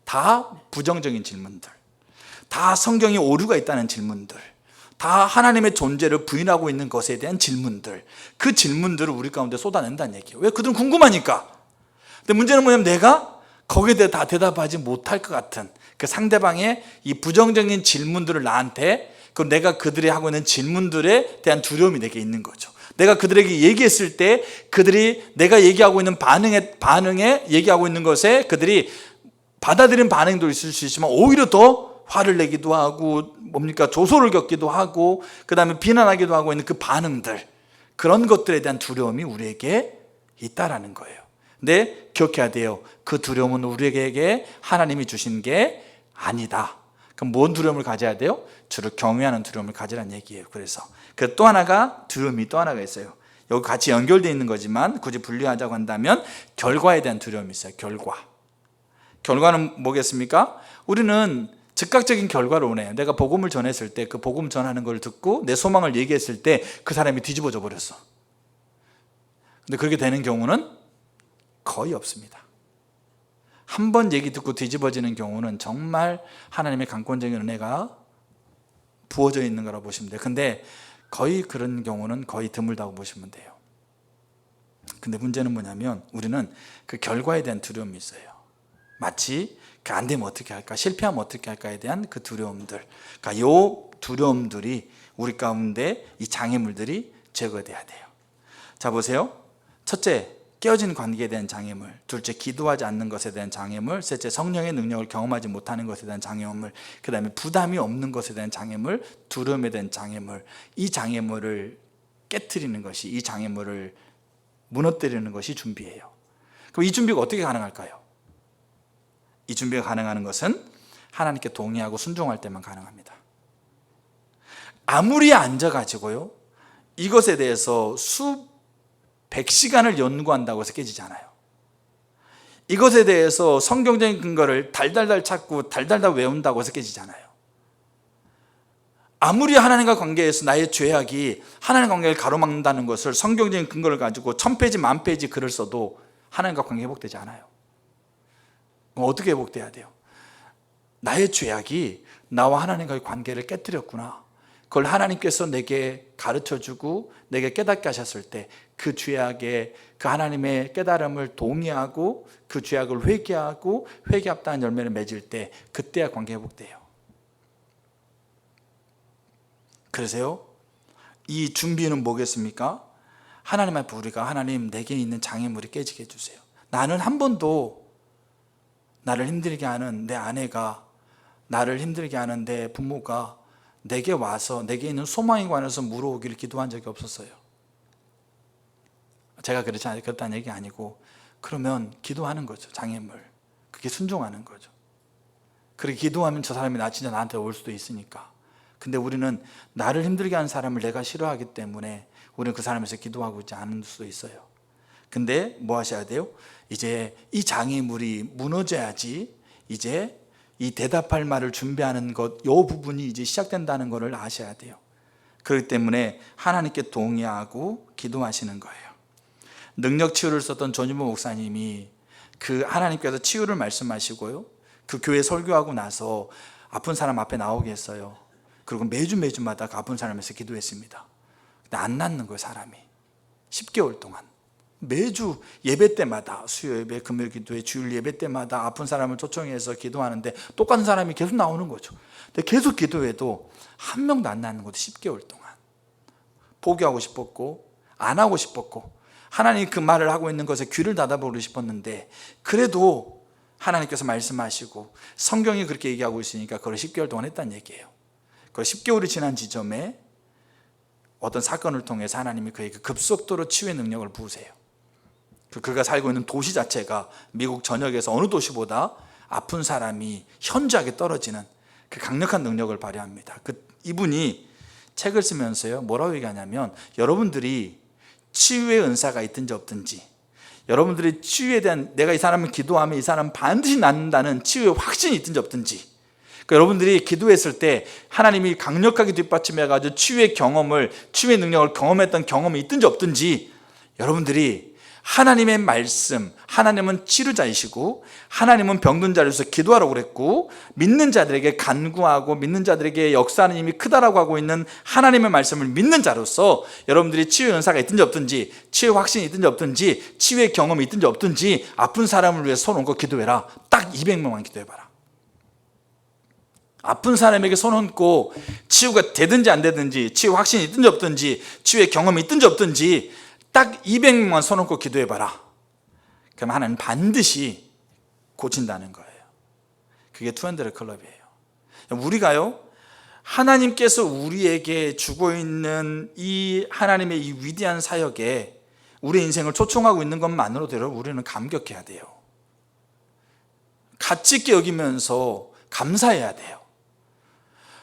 다 부정적인 질문들, 다 성경에 오류가 있다는 질문들, 다 하나님의 존재를 부인하고 있는 것에 대한 질문들. 그 질문들을 우리 가운데 쏟아낸다는 얘기예요. 왜? 그들은 궁금하니까. 근데 문제는 뭐냐면 내가 거기에 대해 다 대답하지 못할 것 같은 그 상대방의 이 부정적인 질문들을 나한테, 그 내가 그들이 하고 있는 질문들에 대한 두려움이 내게 있는 거죠. 내가 그들에게 얘기했을 때 그들이 내가 얘기하고 있는 반응에 얘기하고 있는 것에 그들이 받아들이는 반응도 있을 수 있지만 오히려 더 화를 내기도 하고 조소를 겪기도 하고 그 다음에 비난하기도 하고 있는 그 반응들, 그런 것들에 대한 두려움이 우리에게 있다라는 거예요. 근데 기억해야 돼요. 그 두려움은 우리에게 하나님이 주신 게 아니다. 그럼 뭔 두려움을 가져야 돼요? 주를 경외하는 두려움을 가지라는 얘기예요. 그래서 그 또 하나가, 두려움이 또 하나가 있어요. 여기 같이 연결되어 있는 거지만 굳이 분리하자고 한다면 결과에 대한 두려움이 있어요. 결과는 뭐겠습니까? 우리는 즉각적인 결과를 원해요. 내가 복음을 전했을 때 그 복음 전하는 걸 듣고 내 소망을 얘기했을 때 그 사람이 뒤집어져 버렸어. 근데 그렇게 되는 경우는 거의 없습니다. 한 번 얘기 듣고 뒤집어지는 경우는 정말 하나님의 강권적인 은혜가 부어져 있는 거라고 보시면 돼요. 근데 거의 그런 경우는 거의 드물다고 보시면 돼요. 근데 문제는 뭐냐면 우리는 그 결과에 대한 두려움이 있어요. 마치 안 되면 어떻게 할까, 실패하면 어떻게 할까에 대한 그 두려움들, 그러니까 요 두려움들이 우리 가운데, 이 장애물들이 제거돼야 돼요. 자, 보세요. 첫째, 깨어진 관계에 대한 장애물. 둘째, 기도하지 않는 것에 대한 장애물. 셋째, 성령의 능력을 경험하지 못하는 것에 대한 장애물. 그 다음에 부담이 없는 것에 대한 장애물, 두려움에 대한 장애물. 이 장애물을 깨트리는 것이, 이 장애물을 무너뜨리는 것이 준비예요. 그럼 이 준비가 어떻게 가능할까요? 이 준비가 가능한 것은 하나님께 동의하고 순종할 때만 가능합니다. 아무리 앉아가지고요, 이것에 대해서 수백 시간을 연구한다고 해서 깨지지 않아요. 이것에 대해서 성경적인 근거를 달달달 찾고 달달달 외운다고 해서 깨지지 않아요. 아무리 하나님과 관계에서 나의 죄악이 하나님과 관계를 가로막는다는 것을 성경적인 근거를 가지고 1000페이지, 10,000페이지 글을 써도 하나님과 관계 회복되지 않아요. 그럼 어떻게 회복돼야 돼요? 나의 죄악이 나와 하나님과의 관계를 깨뜨렸구나, 그걸 하나님께서 내게 가르쳐주고 내게 깨닫게 하셨을 때 그 죄악에, 그 하나님의 깨달음을 동의하고 그 죄악을 회개하고 회개합다는 열매를 맺을 때 그때야 관계 회복돼요. 그래서요, 이 준비는 뭐겠습니까? 하나님 앞에 우리가, 하나님, 내게 있는 장애물이 깨지게 해주세요. 나는 한 번도 나를 힘들게 하는 내 아내가, 나를 힘들게 하는 내 부모가 내게 와서 내게 있는 소망에 관해서 물어오기를 기도한 적이 없었어요. 제가 그렇다는 얘기 아니고, 그러면 기도하는 거죠. 장애물, 그게 순종하는 거죠. 그렇게 기도하면 저 사람이 진짜 나한테 올 수도 있으니까. 근데 우리는 나를 힘들게 하는 사람을 내가 싫어하기 때문에 우리는 그 사람에서 기도하고 있지 않을 수도 있어요. 근데 뭐 하셔야 돼요? 이제 이 장애물이 무너져야지 이제 이 대답할 말을 준비하는 것, 이 부분이 이제 시작된다는 것을 아셔야 돼요. 그렇기 때문에 하나님께 동의하고 기도하시는 거예요. 능력 치유를 썼던 전윤보 목사님이 그 하나님께서 치유를 말씀하시고요, 그 교회 설교하고 나서 아픈 사람 앞에 나오게 했어요. 그리고 매주마다 그 아픈 사람에서 기도했습니다. 근데 안 낫는 거예요, 사람이. 10개월 동안 매주 예배 때마다, 수요 예배, 금요 기도회, 주일 예배 때마다 아픈 사람을 초청해서 기도하는데 똑같은 사람이 계속 나오는 거죠. 근데 계속 기도해도 한 명도 안 낫는 거죠. 10개월 동안 포기하고 싶었고 안 하고 싶었고 하나님이 그 말을 하고 있는 것에 귀를 닫아보고 싶었는데, 그래도 하나님께서 말씀하시고 성경이 그렇게 얘기하고 있으니까 그걸 10개월 동안 했다는 얘기예요. 그 10개월이 지난 지점에 어떤 사건을 통해서 하나님이 그에게 급속도로 치유의 능력을 부으세요. 그가 살고 있는 도시 자체가 미국 전역에서 어느 도시보다 아픈 사람이 현저하게 떨어지는 그 강력한 능력을 발휘합니다. 이분이 책을 쓰면서요, 뭐라고 얘기하냐면, 여러분들이 치유의 은사가 있든지 없든지, 여러분들이 치유에 대한, 내가 이 사람을 기도하면 이 사람 반드시 낫는다는 치유의 확신이 있든지 없든지, 그러니까 여러분들이 기도했을 때 하나님이 강력하게 뒷받침해가지고 치유의 능력을 경험했던 경험이 있든지 없든지, 여러분들이 하나님의 말씀, 하나님은 치료자이시고 하나님은 병든 자로서 기도하라고 그랬고, 믿는 자들에게 간구하고 믿는 자들에게 역사하는 힘이 크다라고 하고 있는 하나님의 말씀을 믿는 자로서, 여러분들이 치유의 은사가 있든지 없든지, 치유의 확신이 있든지 없든지, 치유의 경험이 있든지 없든지, 아픈 사람을 위해 손 얹고 기도해라. 딱 200명만 기도해봐라. 아픈 사람에게 손 얹고 치유가 되든지 안 되든지, 치유 확신이 있든지 없든지, 치유의 경험이 있든지 없든지 딱 200명만 손 얹고 기도해봐라. 그럼 하나님 반드시 고친다는 거예요. 그게 투핸드레 클럽이에요. 우리가요, 하나님께서 우리에게 주고 있는 이 하나님의 이 위대한 사역에 우리 인생을 초청하고 있는 것만으로도 우리는 감격해야 돼요. 가치 있게 여기면서 감사해야 돼요.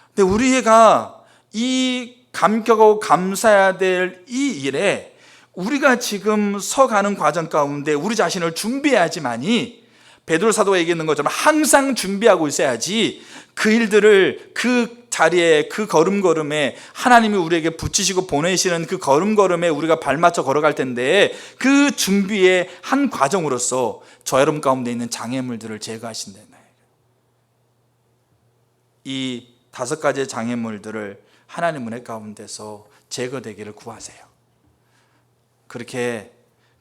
근데 우리가 이 감격하고 감사해야 될 이 일에 우리가 지금 서가는 과정 가운데 우리 자신을 준비해야지만이, 베드로 사도가 얘기했는 것처럼 항상 준비하고 있어야지 그 일들을 그 자리에, 그 걸음걸음에, 하나님이 우리에게 붙이시고 보내시는 그 걸음걸음에 우리가 발맞춰 걸어갈 텐데, 그 준비의 한 과정으로서 저 여러분 가운데 있는 장애물들을 제거하신다는 거예요. 이 5가지의 장애물들을 하나님 은혜 가운데서 제거되기를 구하세요. 그렇게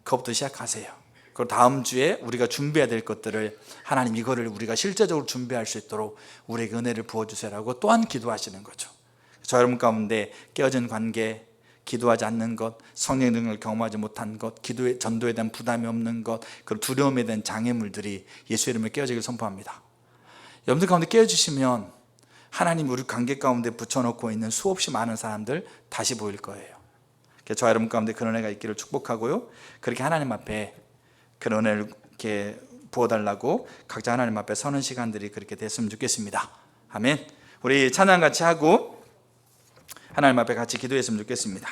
그것부터 시작하세요. 그리고 다음 주에 우리가 준비해야 될 것들을 하나님, 이거를 우리가 실제적으로 준비할 수 있도록 우리에게 은혜를 부어주세요라고 또한 기도하시는 거죠. 저 여러분 가운데 깨어진 관계, 기도하지 않는 것, 성령의 능력을 경험하지 못한 것, 기도에, 전도에 대한 부담이 없는 것, 그리고 두려움에 대한 장애물들이 예수 이름으로 깨어지길 선포합니다. 여러분들 가운데 깨어주시면 하나님 우리 관계 가운데 붙여놓고 있는 수없이 많은 사람들 다시 보일 거예요. 저 여러분 가운데 그런 은혜가 있기를 축복하고요, 그렇게 하나님 앞에 그런 은혜를 이렇게 부어달라고 각자 하나님 앞에 서는 시간들이 그렇게 됐으면 좋겠습니다. 아멘. 우리 찬양 같이 하고 하나님 앞에 같이 기도했으면 좋겠습니다.